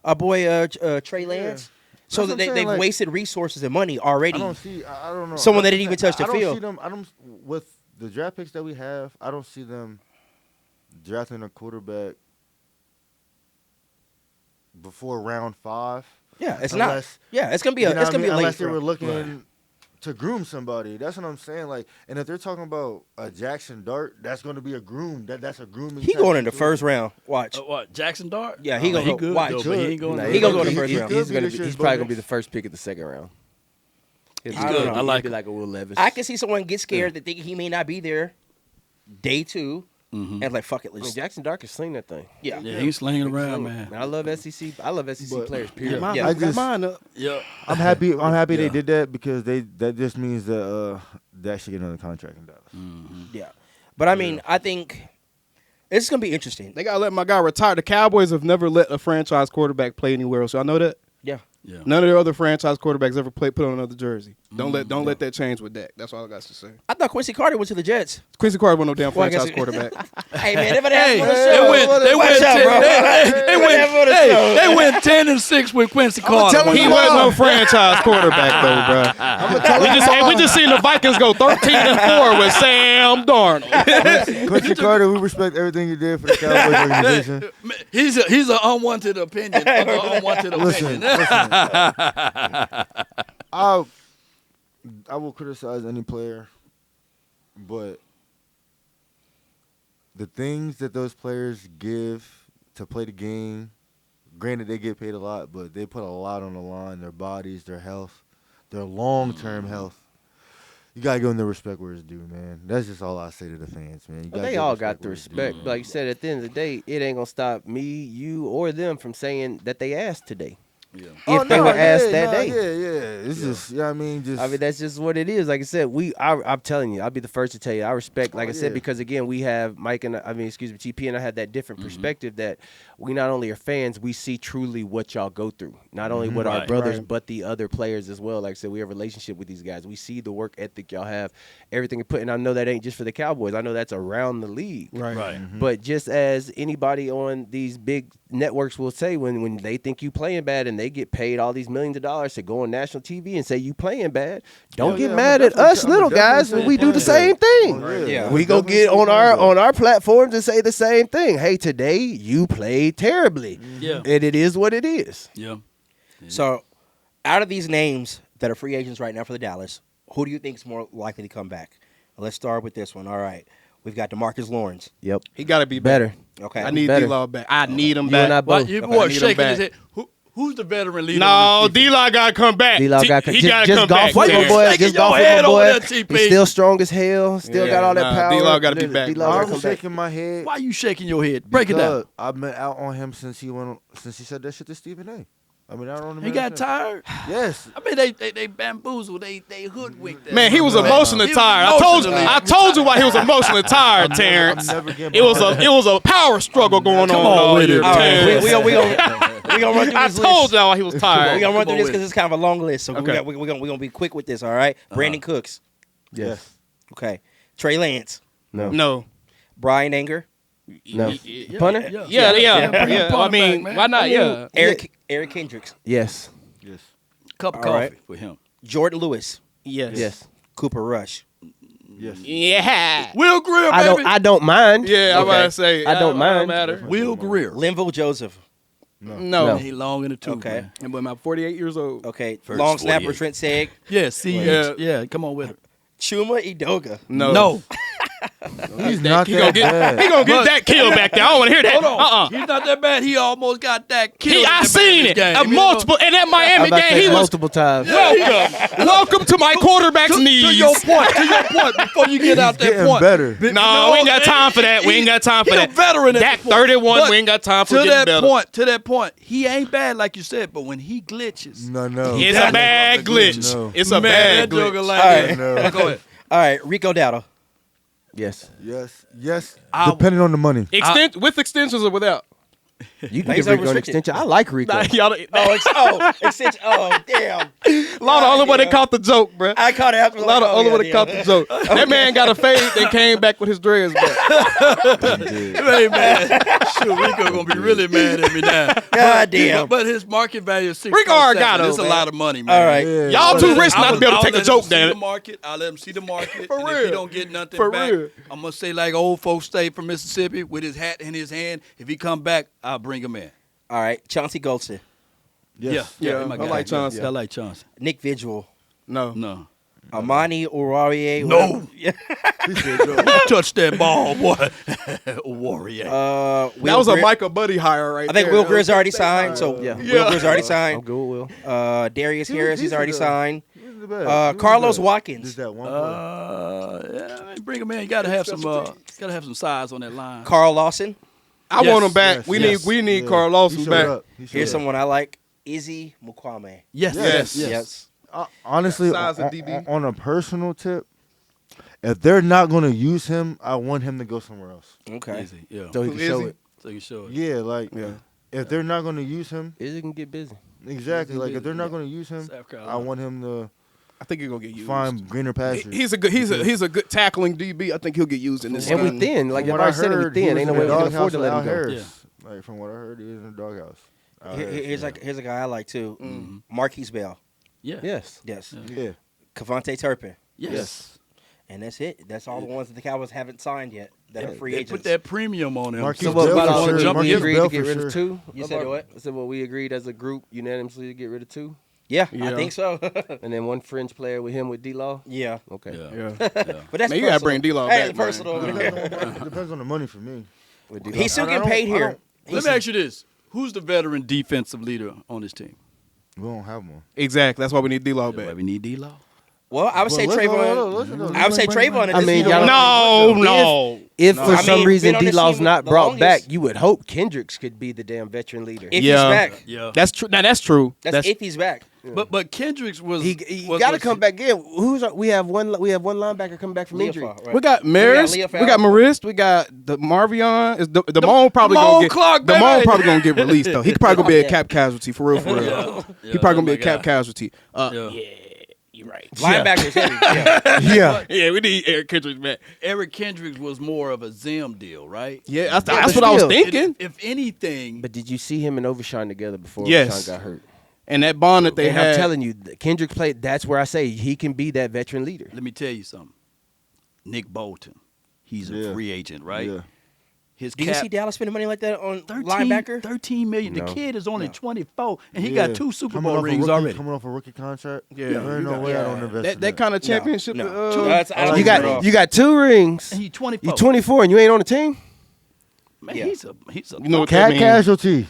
our boy Trey Lance. So That's what that I'm they've saying, like- wasted resources and money already. I don't see. I don't know. Someone that didn't even touch the I don't field. see them. I don't with the draft picks that we have. I don't see them drafting a quarterback before round 5. Yeah, it's Unless- not. Yeah, it's gonna be a. You know It's what I gonna mean? be a late. Unless they were round. looking to groom somebody. That's what I'm saying. Like, and if they're talking about a Jackson Dart, that's going to be a groom. That's a grooming. He type going in the situation. first round. Watch. What, Jackson Dart? Yeah, he gonna go- good, watch. though, but he ain't going. Nah, He gonna go in the he- first he round. could He's be gonna this be. year's He's probably gonna bonus. be the first pick of the second round. He's good. I like He'd be him. like a Will Levis. I can see someone get scared that think he may not be there day 2, and like fuck it, I mean, let's. Jackson Dark can sling that thing. Yeah. Yeah, he's slinging around, man. I love SEC. I love SEC But- players. Yeah, Period. mine, Yeah. I got just- mine up. Yeah. I'm happy. I'm happy Yeah. they did that because that just means that they actually get another contract in Dallas. Yeah, but I mean, I think it's gonna be interesting. They gotta let my guy retire. The Cowboys have never let a franchise quarterback play anywhere else. Y'all know that? Yeah. Yeah. None of their other franchise quarterbacks ever put on another jersey. Don't let that change with Dak. That's all I got to say. I thought Quincy Carter went to the Jets. Quincy Carter wasn't no damn Well, I guess franchise quarterback. Hey man, everybody Hey, has on the they show. went Watch out, bro. They went 10-6 with Quincy Carter. telling He you wasn't now. no franchise quarterback though, bro. We just seen the Vikings go 13-4 with Sam Darnold. Quincy Carter, we respect everything you did for the Cowboys organization. He's an unwanted opinion. Unwanted Listen, opinion. I will criticize any player, but the things that those players give to play the game, granted they get paid a lot, but they put a lot on the line, their bodies, their health, their long-term health. You got to give them the respect where it's due, man. That's just all I say to the fans, man. You But gotta they give all got the where it's due. respect. Like you said, at the end of the day, it ain't gonna stop me, you, or them from saying that they asked today. Yeah. If they were asked that day. Yeah. It's just, you know what I mean? Just, I mean, that's just what it is. Like I said, I'm telling you, I'll be the first to tell you, I respect, like I said, yeah. because again, we have Mike and, TP and I have that different perspective that we not only are fans, we see truly what y'all go through. Not only with our Right. brothers, Right. but the other players as well. Like I said, we have a relationship with these guys. We see the work ethic y'all have, everything you put, and I know that ain't just for the Cowboys. I know that's around the league. Right. But just as anybody on these big networks will say, when they think you playing bad and they get paid all these millions of dollars to go on national TV and say you playing bad, don't Hell get yeah, mad I'ma at us definitely- little I'ma guys definitely when we say do the playing same thing. Oh, Yeah. We go get on our platforms and say the same thing. Hey, today you played terribly. Yeah. And it is what it is. Yeah. So, out of these names that are free agents right now for the Dallas, who do you think is more likely to come back? Let's start with this one. All right. We've got DeMarcus Lawrence. Yep. He got to be Better. Okay. I need Better. D-Law back. I need him You and I back. both. What, you Okay, I boy need him shaking his back. head. Who's the veteran leader? No, on this defense? D-Law got to come back. D-Law He got got to just come golf back. with my Terrence. boy. Shaking Just your golf with head my over boy. there, TP. He's still strong as hell. Still Yeah, got all that nah, power. D-Law gotta be back, D-Law gotta I'm come back. shaking my head. Why you shaking your head? Break it down. because I've been out on him since he said that shit to Stephen A. I mean, I don't. He got tired. Yes. I mean, they bamboozled. They hoodwinked. That Man, he was brother. emotionally He was tired. emotionally I told you why he was emotionally tired, Terrence. I'm never getting It was a power struggle going on all with year. it. All right, Terrence. we gonna run through I this told list. y'all why he was We tired. gonna run Come through on this because it's kind of a long list. So Okay. we're gonna be quick with this. All right. Brandon Cooks. Yes. Okay. Trey Lance. No. Brian Anger. No. Yeah, Punter? Yeah. bring the I punter mean, back, man. why not? Yeah. Eric Kendricks. Yes. Yes. Cup of All coffee right. for him. Jordan Lewis. Yes. Yes. Cooper Rush. Yes. Yeah. Will Greer, baby. I don't mind. Yeah, I'm Okay. about to say. I don't mind. Matter. Will Greer. Linville Joseph. No. He long in the tooth. Okay. Man. And when I'm 48 years old. Okay. First Long snapper 48. Trent Seg. Yeah, see, yeah, come on with it. Chuma Idoga. No. He's not He gonna that bad. get that kill back there. I don't want to hear that. Hold on. Uh-uh. He's not that bad. He almost got that killed. I seen it. Multiple in that Miami game. He was multiple times. welcome to my quarterback's knees. To your point, before you get out that Getting point. better. No, we ain't got time for that. We ain't got time for He that. a veteran at Dak the point. 31. But We ain't got time for to getting that better. point, he ain't bad like you said, but when he glitches, No. It's a bad glitch. No. It's a man, bad that joker glitch. like All that. right. No. Go ahead. All right. Rico Dowdle. Yes. Yes. I- Depending on the money. With extensions or without? You can He's get Rico an unrestricted. extension. I like Rico. Y'all, Extension. Oh, damn. Lord, only one that caught the joke, bro. I caught it after. A lot of only one that caught the joke. That man got a fade, then came back with his dreads back. Hey man, shoot, Rico gonna be really mad at me now. God damn. But his market value is Rico Argado, It's a man. lot of money, man. All right. Yeah. Y'all too rich not to be able to take a joke, I'll damn let it. him see the market. I'll let him see the market. For and real. If he don't get nothing For back, real. I'm gonna say like old folks stay from Mississippi with his hat in his hand. If he come back, I'll bring him in. All right. Chauncey Goldston. Yes. Yeah, he my I guy. like Chauncey. I like Chauncey. Nick Vigil. No. Amani Oruwariye. No. Yeah. Touch that ball, boy. Warrior. That was a Micah Buddy hire right I think there. Will Greer's already signed. So Yeah. Will Greer's already I'm signed. good with Will. Darius He was Harris, he's decent, already though. signed. He wasn't bad. Carlos Just Watkins. that one play. Yeah, bring him in. You gotta have some size on that line. Carl Lawson. I want him back. Yes. We need Yeah. Carl He Lawson showed back. up. He showed Here's up. someone I like. Izzy Mukwame. Yes. Honestly, Size of DB. on a personal tip, if they're not going to use him, I want him to go somewhere else. Okay. Easy. Yeah. So he Who can is show he? it. So you can show it. Yeah, like if they're not going to use him, Izzy can get busy. exactly. Like if they're not going to use him, South Carolina. I want him to I think he's gonna get used. find greener pastures. He's a good tackling DB. I think he'll get used in this. And we scheme. thin. Like From if what I I said it, we heard, he thin. was Ain't no in way the we can doghouse afford to with let Al him go. Harris. Like from what I heard, he was in the doghouse. Al Harris. Here's a guy I like too. Marquise Bell. Yeah. Yes. Yes. Yeah. Cavante Turpin. Yes. And that's it. That's all the ones that the Cowboys haven't signed yet that are free They agents. put that premium on him. Marquise So Bell what for about sure. we Marquise agreed Bell to get for rid sure. of two? You said what? I said, well, we agreed as a group unanimously to get rid of two, Yeah, Yeah. I think so. and then one fringe player with him with D-Law. yeah. Okay. Yeah. But that's Man, you gotta bring personal. D-Law Hey, back, man. personal. Depends on the money for me. With D-Law. He's still I getting don't- paid I here. Let me ask you this: who's the veteran defensive leader on this team? We don't have one. Exactly. That's why we need D-Law That's why back. we need D-Law. Well, I would say Trayvon. I would say Trayvon. I mean, y'all- No. If for I some mean, reason been on this D-Law's team not the brought longest. back, you would hope Kendricks could be the damn veteran leader. If Yeah. he's back. Yeah. That's true. Now that's true. That's if he's back. But Kendricks was He was- got to was- come back in. We have one linebacker coming back from injury. Leofau, right? We got Marist. Leofau. We got Marist. We got the Marvion. Is the Damone probably Damone gonna get Clark, Damone baby. probably gonna get released though. He could probably gonna be a cap casualty for real. Yeah. He probably gonna be a that's my cap guy. casualty. Yeah. You're right. Linebackers heavy. Yeah. Yeah. Yeah, we need Eric Kendricks back. Eric Kendricks was more of a Zim deal, right? Yeah, that's but what I was still, thinking. If anything, But did you see him and Overshine together before Yes. Overshine got hurt? And that bond that they And had. I'm telling you, Kendricks played. That's where I say he can be that veteran leader. let me tell you something. Nick Bolton, he's a Yeah. free agent, right? Yeah. His Do you cap see Dallas spending money like that on 13, linebacker? 13 million. No. The kid is only No. 24, and he Yeah. got 2 Super Coming Bowl off a rings rookie- already. Coming off a rookie contract. Yeah. There ain't no way I don't invest in that that. kind of championship. No. That's I don't You think so. got 2 rings. And he 24. You 24 and you ain't on the team. Man, Yeah. he's a You know what Cat that means? casualty.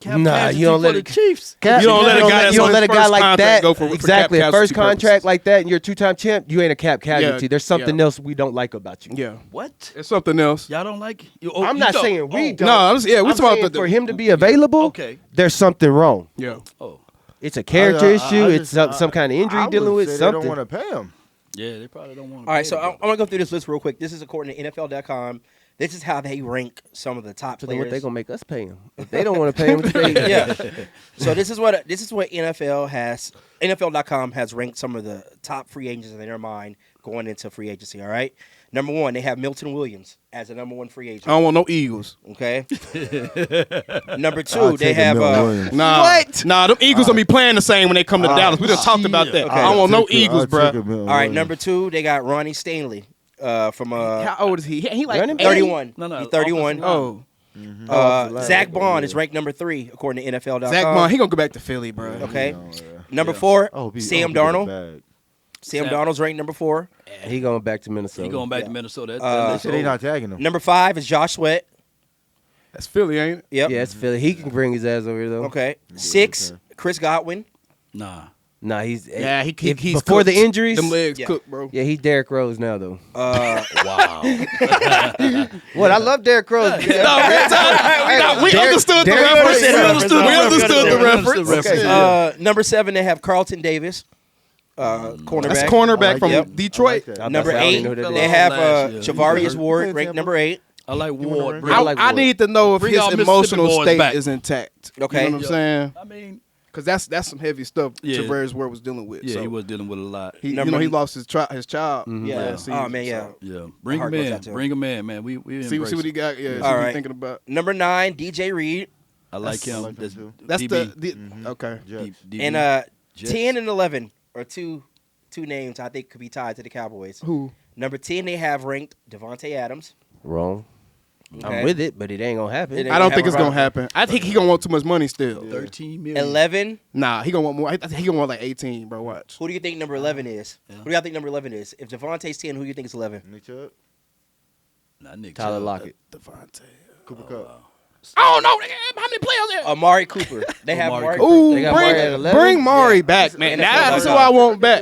cap Nah, casualty you don't for let the it- Chiefs. Cat, You don't let a guy that's you on don't let a his guy first like contract that go for exactly cap a first casualty contract purposes. like that, and you're a 2-time champ. You ain't a cap casualty. Yeah. There's something Yeah. else we don't like about you. Yeah, What? it's something else. Y'all don't like? I'm not saying we don't. No, we I'm talking about saying the for him to be available. Okay. There's something wrong. Yeah. Oh, It's a character issue. It's some kind of injury I dealing would with say something. They don't want to pay him. Yeah, they probably don't want to. All right, so I'm going to go through this list real quick. This is according to NFL.com. This is how they rank some of the top So then players. what they gonna make us pay him? If they don't want to pay him, Yeah. So this is what NFL.com has ranked some of the top free agents in their mind going into free agency. All right. Number 1, they have Milton Williams as a number 1 free agent. I don't want no Eagles. Okay. Number 2, I'll they take a have Milton Williams. Nah, What? Nah, them Eagles gonna be playing the same when they come to Dallas. We just talked about that. Okay. I don't want no I'll take a Eagles, bro. Milton all right. Williams. Number 2, they got Ronnie Stanley from How old is he? He like Running back? 31. No, He's 31. Oh, Zach Bond is ranked number 3 according to NFL.com. Zach Bond. He gonna go back to Philly, bro. Okay. Yeah. Number 4, I hope he- I Sam hope he get a Darnold. bag. Sam Darnold's ranked number 4. He going back to Minnesota. He going back to Minnesota. They That's said they not tagging him. Number 5 is Josh Sweat. That's Philly, ain't it? Yep. Yeah, it's Philly. He can bring his ass over here though. Okay. 6, Chris Godwin. Nah. Nah, he's Yeah, he's before cooked. the injuries. Them legs Yeah. cooked, bro. Yeah, he's Derrick Rose now though. Wow. What? I love Derrick Rose. We understood the Derrick reference. Rose. We understood the reference. Okay. Number 7, they have Carlton Davis, cornerback. That's cornerback I like from that. Detroit. I like that. Number I don't 8, even know who that they is. have Last year. Javarius He Ward, played ranked Tampa. number 8. I like wanna Ward. bring- I, like I Ward. need to know if Bring his y'all Mississippi emotional boys state back. is intact. Okay. You know what I'm saying? I mean, Because that's some heavy stuff Yeah. Javarius Ward was dealing with. yeah, so he was dealing with a lot. He, Number- he lost his child. Yeah. last Oh season, man, yeah. so. Yeah, bring Heart him goes in. out to him. Bring him in, man. We See embrace what he him. got. Yeah, see All what right. he thinking about. Number 9, DJ Reed, I like That's- him. I like him too. That's DB. okay. Jets. DB. and Jets. 10 and 11 are two names I think could be tied to the Cowboys. Who? Number 10, they have ranked Devontae Adams. Wrong. Okay. I'm with it, but it ain't gonna happen. It I don't think happen it's gonna right. happen. I think he gonna want too much money still. 13 million. 11. Nah, he gonna want more. I think he gonna want like 18, bro. Watch. Who do you think number 11 is? Yeah. Who do y'all think number 11 is? If Devontae's 10, who do you think is 11? Nick Chubb, Nah, Nick Tyler Chubb. Lockett. Devontae. Cooper Kupp. I don't know. How many players there? Amari Cooper. They have Amari Amari Cooper. Ooh, They got Murray at 11? bring Mari Yeah. back, man. NFL That's who dot I com. want back.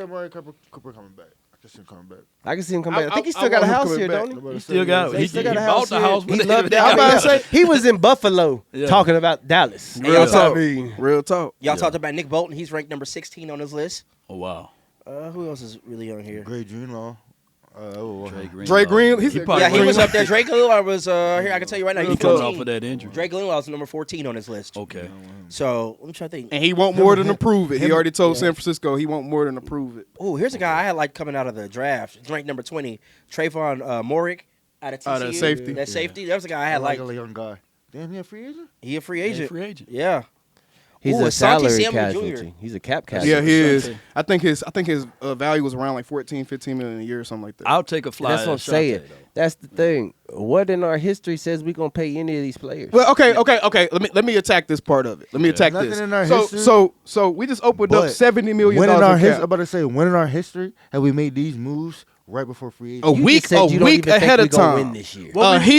Cooper coming back. I can see him coming back. I can see him come back. I think he I still got a want him house coming here, back. don't he? Nobody He said still got. he He, was- still got a bought house the here. house. He with loved it. that. I'm about to say- He was in Buffalo Yeah. talking about Dallas. Real y'all talk. talk- Real talk. Y'all talked about Nick Bolton. He's ranked number 16 on his list. Oh wow. Who else is really on here? Great Greenlaw. Trey Green. Dre Green, he's- probably Yeah, he running was up up there. Drake Greenlaw was here. I can tell you right now, he's coming off 14. of that injury. Drake Greenlaw is number 14 on his list. Okay. So let me try to think. And he want more than approve it. He him- already told San Francisco he want more than approve it. Oh, here's a guy I had like coming out of the draft. He's ranked number 20. Trayvon Morick out of TCU. That safety. That safety. That was a guy I I had like like. a young guy. Damn, he a free agent? He a free He's a agent. free agent. Yeah. He's Ooh, a Asante salary Samuel casualty. Jr. He's a cap casualty. Yeah, he is. Asante. I think his value was around like 14, 15 million a year or something like that. I'll take a fly. That's what I'm at Asante, saying. though. That's the thing. What in our history says we gonna pay any of these players? Well, okay. Let me attack this part of it. Let me attack Nothing this. in our so, history. so we just opened up But $70 million. When in our in history, cap. I'm about to say, when in our history have we made these moves right before free A agency? You week, just said you don't even think ahead we of gonna time. win this year.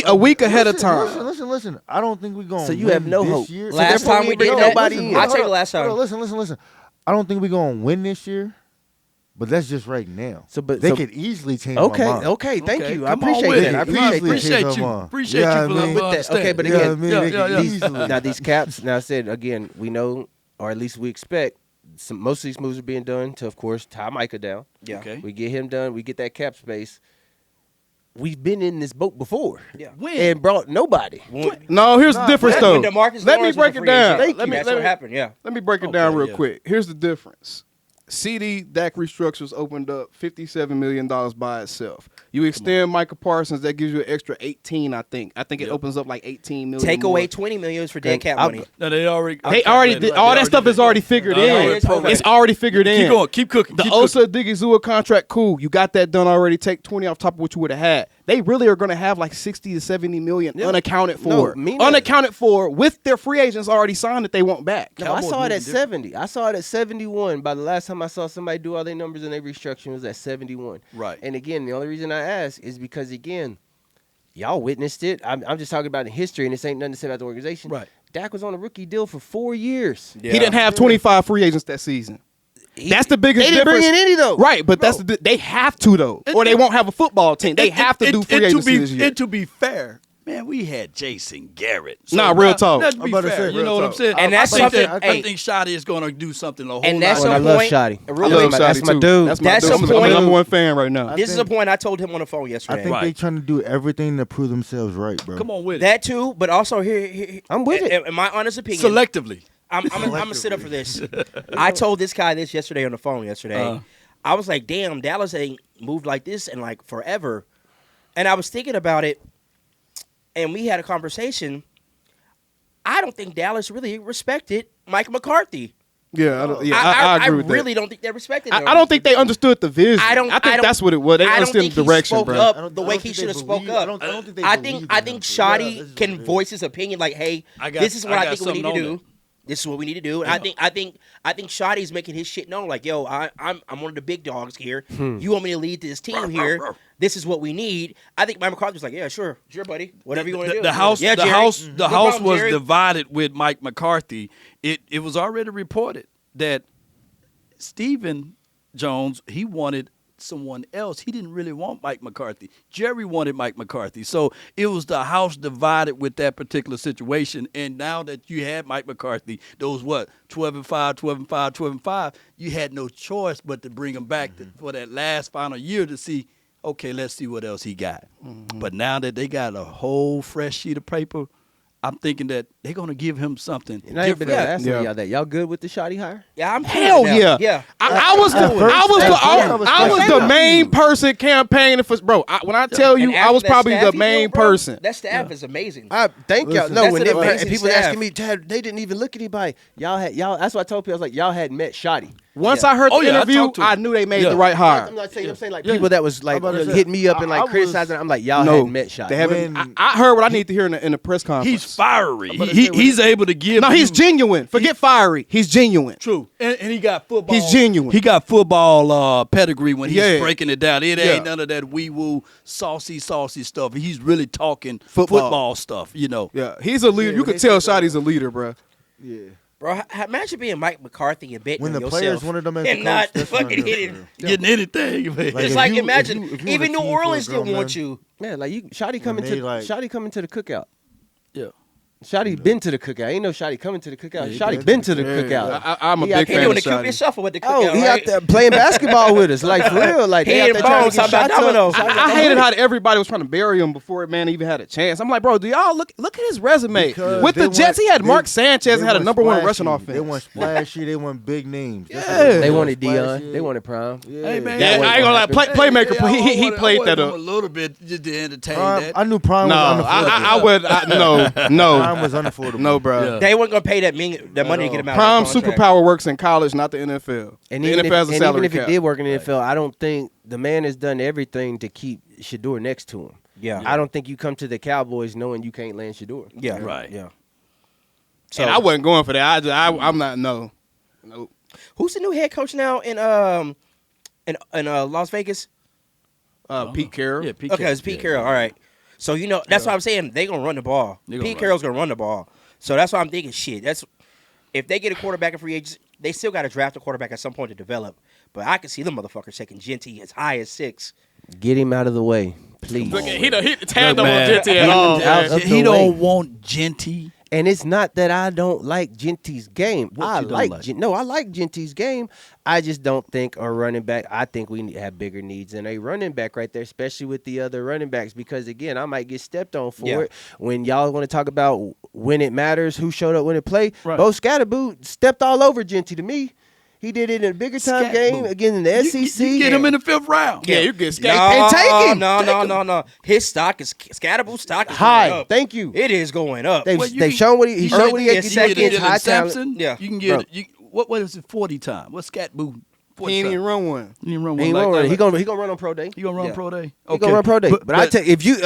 A week ahead of time. Listen. I don't think we're going. So you have no hope. Year. So Last therefore time we bring did that, nobody listen, in. I'll tell you the last time. Listen. I don't think we're going to win this year, but that's just right now. So, but They so, could easily change okay, my mind. okay, thank Okay, you. I come on appreciate with that. it. I Easily appreciate change Appreciate my you. mind. Appreciate Yeah, you for I mean, letting that. understand. Okay, but Yeah, again, I mean, they could these, easily. now these caps. Now I said again, we know, or at least we expect, most of these moves are being done to, of course, tie Micah down. Yeah. Okay. We get him done. We get that cap space. We've been in this boat before. Yeah. When? And brought nobody. No, here's the difference though. When DeMarcus Let me Lawrence was break a it free down. agent. Let me That's what happened. Yeah. Let me break it down Okay, real yeah. quick. Here's the difference. CD Dak restructures opened up $57 million by itself. You extend Micah Parsons, that gives you an extra 18. I think it Yep. opens up like 18 million. Take more. away $20 million for dead cap I'll- money. No, they already. They already did. All that stuff is already figured in. programmed. It's already figured in. Keep going. Keep cooking. The keep Osa Digizua contract, cool. You got that done already. Take 20 off top of what you would have had. They really are going to have like 60 to 70 million Yeah. unaccounted No, for. me neither. Unaccounted for with their free agents already signed that they want back. No, I Cowboys saw it moving at 70. I saw it at 71. By the last time I saw somebody do all their numbers and their restructuring was at 71. Right. And again, the only reason I ask is because, again, y'all witnessed it. I'm just talking about the history, and this ain't nothing to say about the organization. Right. Dak was on a rookie deal for 4 years. He didn't have 25 free agents that season. That's the biggest They didn't difference. bring in any, though. Right, but they have to though, or they won't have a football team. They have to do free and agency this year. And to be fair, Man, we had Jason Garrett. Nah, real talk. Let's be I'm about to fair. say, You know real what I'm talk. saying? And that's I think something- that- I think Shotty is going to do something a whole And that's lot. a I love point- Shotty. I I really love like- Shotty that's my too. dude. That's my That's dude. a I'm point. the number one fan right now. This is a point I told him on the phone I yesterday. think Right. they trying to do everything to prove themselves right, bro. Come on with it. That too, but also here I'm with it. In my honest opinion, Selectively. I'm gonna sit up for this. I told this guy this yesterday on the phone yesterday. I was like, damn, Dallas ain't moved like this in like forever. And I was thinking about it, and we had a conversation. I don't think Dallas really respected Mike McCarthy. Yeah, I agree with that. I really don't think they respected him. I don't think they understood the vision. I think that's what it was. They I don't understood think the he direction, spoke bro. up the way he should have spoke up. I don't think they I believe think in him. Shoddy Yeah, this is can what it is. voice his opinion like, "Hey, this is what I think we need to do. This is what we need to do." And I think Shoddy's making his shit known. Like, yo, I'm one of the big dogs here. You want me to lead this team here? This is what we need. I think Mike McCarthy was like, "Yeah, sure, buddy. Whatever you want to do." The house, yeah, the Jerry. house, No the house problem, was Jerry. divided with Mike McCarthy. It was already reported that Stephen Jones, he wanted someone else. He didn't really want Mike McCarthy. Jerry wanted Mike McCarthy. So it was the house divided with that particular situation. And now that you had Mike McCarthy, those 12-5, 12-5, 12-5, you had no choice but to bring him back for that last final year to see, okay, let's see what else he got. But now that they got a whole fresh sheet of paper, I'm thinking that they're going to give him something And I ain't been different. asking y'all that. Y'all good with the Shotty hire? Yeah, I'm Hell cool with yeah, that. Yeah. I was the main person campaigning for bro. When I tell you, And I was after that probably staff the he main built, bro, person. That staff is amazing. I thank y'all. Listen, No, that's when an they, amazing people staff. asking me, Tad, they didn't even look at anybody. Y'all. That's what I told people. I was like, y'all had met Shotty. Once I heard Oh, the yeah, I interview, talked to him. I knew they made Yeah. the right hire. I'm not saying. I'm saying like Yeah. people that was like I'm about to say, hitting me up and I like was- criticizing. I'm like, y'all No, hadn't met Shotty. they haven't. When- I heard what I need to hear in the press conference. He's fiery. about to say, He's able to give. No, he's you- genuine. Forget fiery. He's genuine. True, and he got football. He's genuine. He got football pedigree when he's Yeah. breaking it down. It Yeah. ain't none of that wee woo saucy stuff. He's really talking Football. football stuff. You know. Yeah, he's a leader. Yeah, You when could they tell said that- Shotty's a leader, bro. Yeah. Bro, imagine being Mike McCarthy and betting When on the yourself players wanted them as and a not coach, that's fucking unreal, hitting. bro. Getting anything, man. Like, It's if like you- imagine if you want even a New team for a Orleans didn't grown want man- you. Man, like Shotty coming they to like- Shotty coming to the cookout. Yeah. Shotty been to the cookout. Ain't no Shotty coming to the cookout. he Shotty been been to to the the cookout. cookout. I'm a He out big there He fan doing of the Cupid Shotty. shuffle with the Oh, cookout, he right? out there playing basketball with us, like for real. Like they He out and there trying Bones to get talking about shots up. dominoes. I hated how everybody was trying to bury him before man even had a chance. I'm like, bro, do y'all look at his resume? Because With the they Jets, he want- had Mark they- Sanchez and they had a want number one splashy. rushing offense. They want splashy. They want big names. That's Yeah. what They want, wanted Dion. splashy. They wanted Prime. Yeah. Hey, man. Yeah, I ain't gonna lie, playmaker. Yeah, He I played wanted that him up. a little bit just to entertain Prime, that. I knew Prime No, was I unaffordable. would. No. Prime was unaffordable. No, bro. Yeah. They weren't gonna pay that money to get him out. Prime of that contract. superpower works in college, not the NFL. And the even, NFL has a and salary even if cap. it did work in the NFL, I don't think the man has done everything to keep Shador next to him. Yeah. I don't think you come to the Cowboys knowing you can't land Shador. Yeah. Right. Yeah. And I wasn't going for that. I'm not. No. Nope. Who's the new head coach now in Las Vegas? Pete Carroll. Yeah, Pete Okay, it's Pete Carroll. All right. So that's what I'm saying. They gonna run the ball. They gonna Pete run. Carroll's gonna run the ball. So that's why I'm thinking. Shit. That's if they get a quarterback in free agency, they still got to draft a quarterback at some point to develop. But I can see them motherfuckers taking Genty as high as 6. Get him out of the way, please. Look, he tagged Look, on man, Genty at all. out of He the way. don't want Genty. And it's not that I don't like Genty's game. What I you don't like like? I like Genty's game. I just don't think a running back. I think we have bigger needs than a running back right there, especially with the other running backs. Because again, I might get stepped on for Yeah. it. When y'all want to talk about when it matters, who showed up when it played, Right. Bo Scatterboo stepped all over Genty to me. He did it in a bigger time game Scatterboo. again in the SEC. You get him in the 5th round. Yeah, you get No, skated. take him. No. His stock is Scatterboo stock is High. going up. Thank you. It is going up. They've Well, you they've can- shown what he you showed what he can can get take Dylan in high talent. Sampson. Yeah. You can Bro. get what is it 40 time? What's Scatterboo? He ain't even run one. He didn't run He one ain't like gonna run. that. He gonna run on pro day. He gonna run Yeah. pro day. He gonna run pro day. But I tell you, if you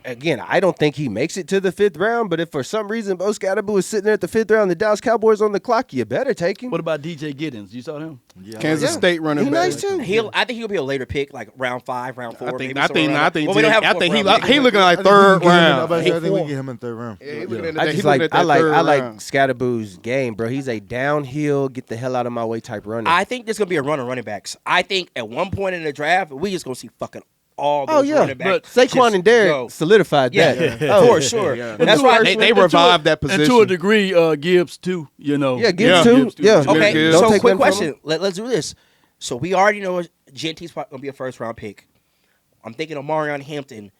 again, I don't think he makes it to the 5th round. But if for some reason Bo Scatterboo is sitting there at the 5th round, the Dallas Cowboys on the clock, you better take him. What about DJ Giddens? You saw him? Yeah, Kansas Yeah. State running He back. nice too. I think he'll be a later pick, like round 5, round 4. I think. maybe I somewhere think. around I there. think. Well, we don't have a I fourth think round pick. he looking like I think we third can get him- round. I think we can get him in 3rd round. Yeah, he looking at I that- just he like looking at that third I like round. Scatterboo's game, bro. He's a downhill, get the hell out of my way type runner. I think there's gonna be a run on running backs. I think at one point in the draft, we just gonna see fucking all those running but backs. Saquon just and Derek go. solidified that. For sure. Yeah. That's why They revived that position. And to a degree, Gibbs too. You know. Yeah, Gibbs too. Yeah. Okay, Gibbs. Don't so take quick them from question. Let's do this. So we already know Genty's going to be a first-round pick. I'm thinking Omarion Hampton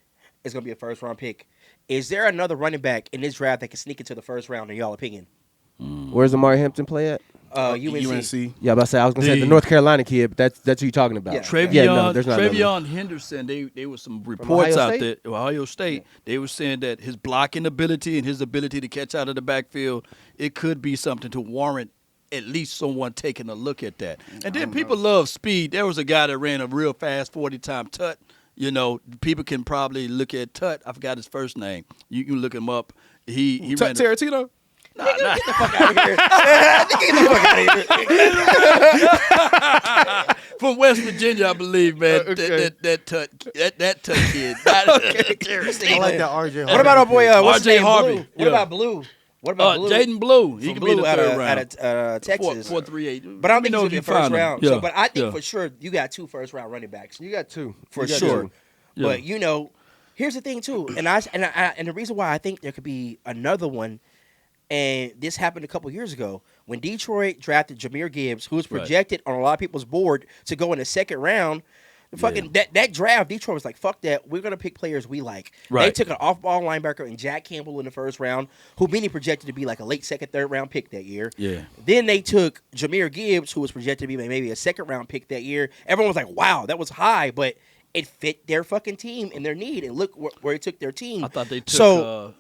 is going to be a first-round pick. Is there another running back in this draft that can sneak into the first round, in y'all opinion? Where's Amari Hampton play at? UNC. Yeah, I was gonna say the North Carolina kid, but that's who you're talking about. Yeah. Trevion Henderson. There was some reports Ohio out State? there. Ohio State. They were saying that his blocking ability and his ability to catch out of the backfield, it could be something to warrant at least someone taking a look at that. And then people love speed. There was a guy that ran a real fast 40-time tut. You know, people can probably look at Tut. I forgot his first name. You can look him up. He ran Tarantino? Nah. Get the fuck out of here. Get the fuck out of here. From West Virginia, I believe, man. Okay. That Tut kid. I like that RJ. What about our boy, what's his RJ name, Harvey. Blue? What Yeah. about Blue? What about Blue? Jaden Blue. He From can be in the Blue third round. out of Texas. 4.38. But I don't think he's Let me know going if to be you a first find him. round. Yeah. So, but I think Yeah. for sure you got 2 first-round running backs. You got two For You got sure. two. Yeah. But you know, here's the thing too, and the reason why I think there could be another one, and this happened a couple years ago when Detroit drafted Jahmyr Gibbs, who was projected on a lot of people's board to go in the second round. That draft, Detroit was like, "Fuck that, we're gonna pick players we like." Right. They took an off-ball linebacker and Jack Campbell in the first round, who many projected to be like a late second, third round pick that year. Yeah. Then they took Jahmyr Gibbs, who was projected to be maybe a second round pick that year. Everyone was like, "Wow, that was high," but it fit their fucking team and their need. And look where it took their team. I thought they took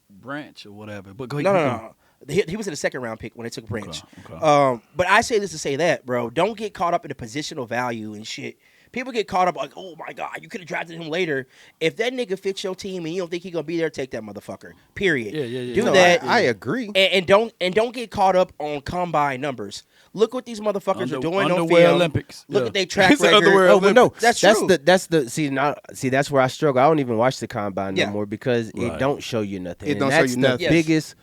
Branch or whatever. But go ahead. No. He was in the second round pick when they took Branch. Okay. But I say this to say that, bro. Don't get caught up in the positional value and shit. People get caught up like, oh my God, you could have drafted him later. If that nigga fits your team and you don't think he's gonna be there, take that motherfucker. Period. Yeah. Do No, that. I agree. And don't get caught up on combine numbers. Look what these motherfuckers are doing on Underwear film. Olympics. Look Yeah. at their track It's the record. underwear Oh, but no, That's true. That's where I struggle. I don't even watch the combine Yeah. no more because Right. it don't show you nothing. It And don't show that's you the nothing. Yes. biggest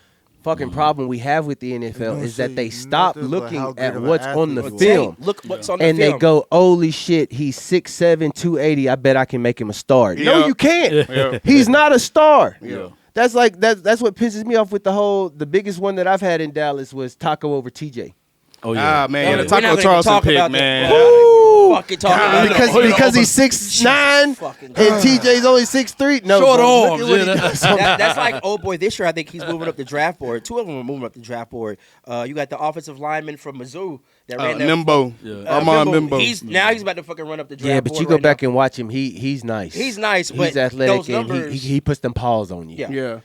fucking problem we have with the It NFL don't is show that they you stop nothing but looking how good at of an what's on the athlete you film. Look what's on the And film. they go, holy shit, he's 6'7", 280. I bet I can make him a star. No, Yeah. you can't. Yeah. He's not a star. Yeah. That's like that's what pisses me off with the biggest one that I've had in Dallas was Taco over TJ. Oh yeah. Ah, man. We're The not Taco gonna Charleston talk pick, about that. man. Woo! Fucking talking about Because he's 6'9" Fucking and TJ's only 6'3". No, Short bro, look arms, at what he yeah. does. That's like, oh boy, this year I think he's moving up the draft board. 2 of them are moving up the draft board. You got the offensive lineman from Mizzou that ran that. Nimbo. Yeah. Armand Nimbo. He's about to fucking run up the draft Yeah, board. but you go right back now. and watch him. He's nice. He's nice, but He's athletic those and numbers, he puts them paws on you. Yeah. Yeah.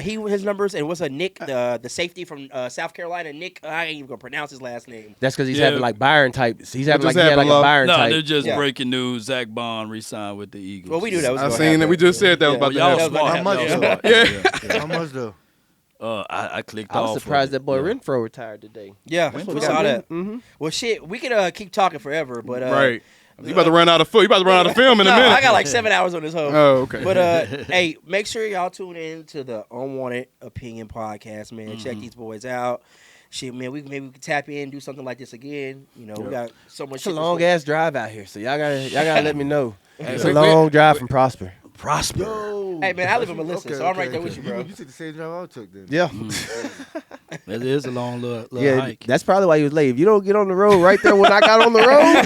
His numbers, and what's a Nick, the safety from South Carolina, Nick, I ain't even gonna pronounce his last name. That's because he's Yeah. having like Byron types. He's having just like happened, a love. Byron No, type. they're just Yeah. breaking news. Zach Bond re-signed with the Eagles. Well, we knew that was I gonna seen happen. that. We just said that was Yeah, about to y'all happen. smart. How much Y'all though? smart. Yeah. How much though? I clicked I off. was surprised of that boy it. Renfro retired today. Yeah, That's we what saw got that. me. Mhm. Well, shit, we could keep talking forever, but Right. You about to run out of foot. You about to run out of film in a no, minute. I got like 7 hours on this hoe. Oh, okay. But hey, make sure y'all tune in to the Unwanted Opinion podcast, man. Check these boys out. Shit, man, maybe we can tap in and do something like this again. You know, we got so much. It's a shit long ass drive out here, so y'all gotta let me know. It's a Wait, long drive from Prosper. Prosper. Hey, man, I live in Melissa, so I'm right there with you, bro. You took the same drive I took then. Yeah, It is a long little yeah. hike. That's probably why he was late. If you don't get on the road right there when I got on the road,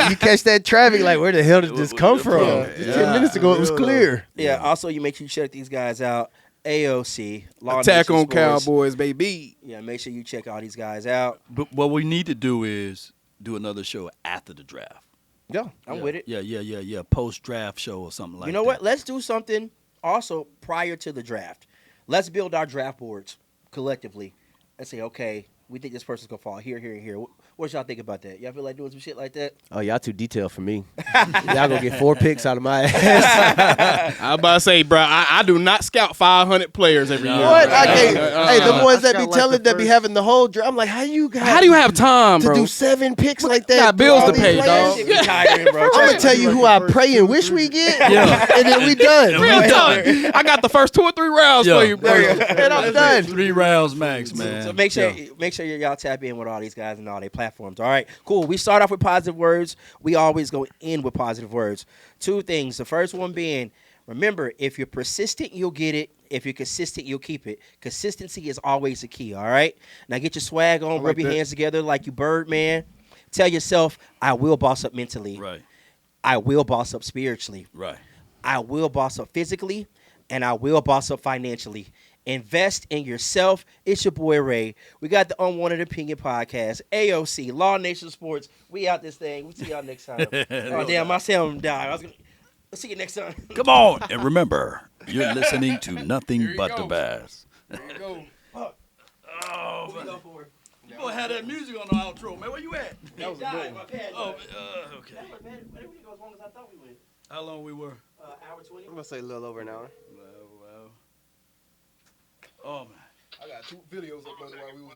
you catch that traffic. Like, where the hell did this come from? Yeah. 10 minutes ago, it was clear. Yeah. Also, you make sure you check these guys out. AOC, Law Attack Nation on Sports. Cowboys, baby. Yeah, make sure you check all these guys out. But what we need to do is do another show after the draft. Yeah, I'm with it. Yeah. Post-draft show or something like that. You know what? Let's do something also prior to the draft. Let's build our draft boards collectively and say, okay, we think this person's going to fall here, here, and here. What y'all think about that? Y'all feel like doing some shit like that? Oh, y'all too detailed for me. Y'all gonna get 4 picks out of my ass. I was about to say, bro, I do not scout 500 players every year. What? I can't. Hey, the ones that I be got like telling the that be first- having the whole draft. I'm like, how do you have time, to bro? do 7 picks like that? got bills All to these pay, players? dog. Shit be tiring, bro. I'm gonna tell you who I pray and wish we get, and then we done. Real talk. I got the first 2 or 3 rounds Yeah. for you, bro. And I'm done. 3 rounds max, man. So make sure y'all tap in with all these guys and all their platforms. platforms. All right, cool. We start off with positive words. We always go in with positive words. Two things. The first one being, remember, if you're persistent, you'll get it. If you're consistent, you'll keep it. Consistency is always the key, all right? Now get your swag on, rub your hands together like you Birdman. Tell yourself, I will boss up mentally. Right. I will boss up spiritually. Right. I will boss up physically, and I will boss up financially. Invest in yourself. It's your boy Ray. We got the Unwanted Opinion podcast, AOC, Law Nation Sports. We out this thing. We see y'all next time. Oh, damn, my sound died. Let's see you next time. Come on. And remember, you're listening to nothing but the best. There you go. Oh, man. You gonna have that music on the outro, man. Where you at? That was a good one. Oh, okay. We didn't go as long as I thought we went. How long we were? Hour 20. I'm gonna say a little over an hour. Well. Oh, man. I got 2 videos up there while we was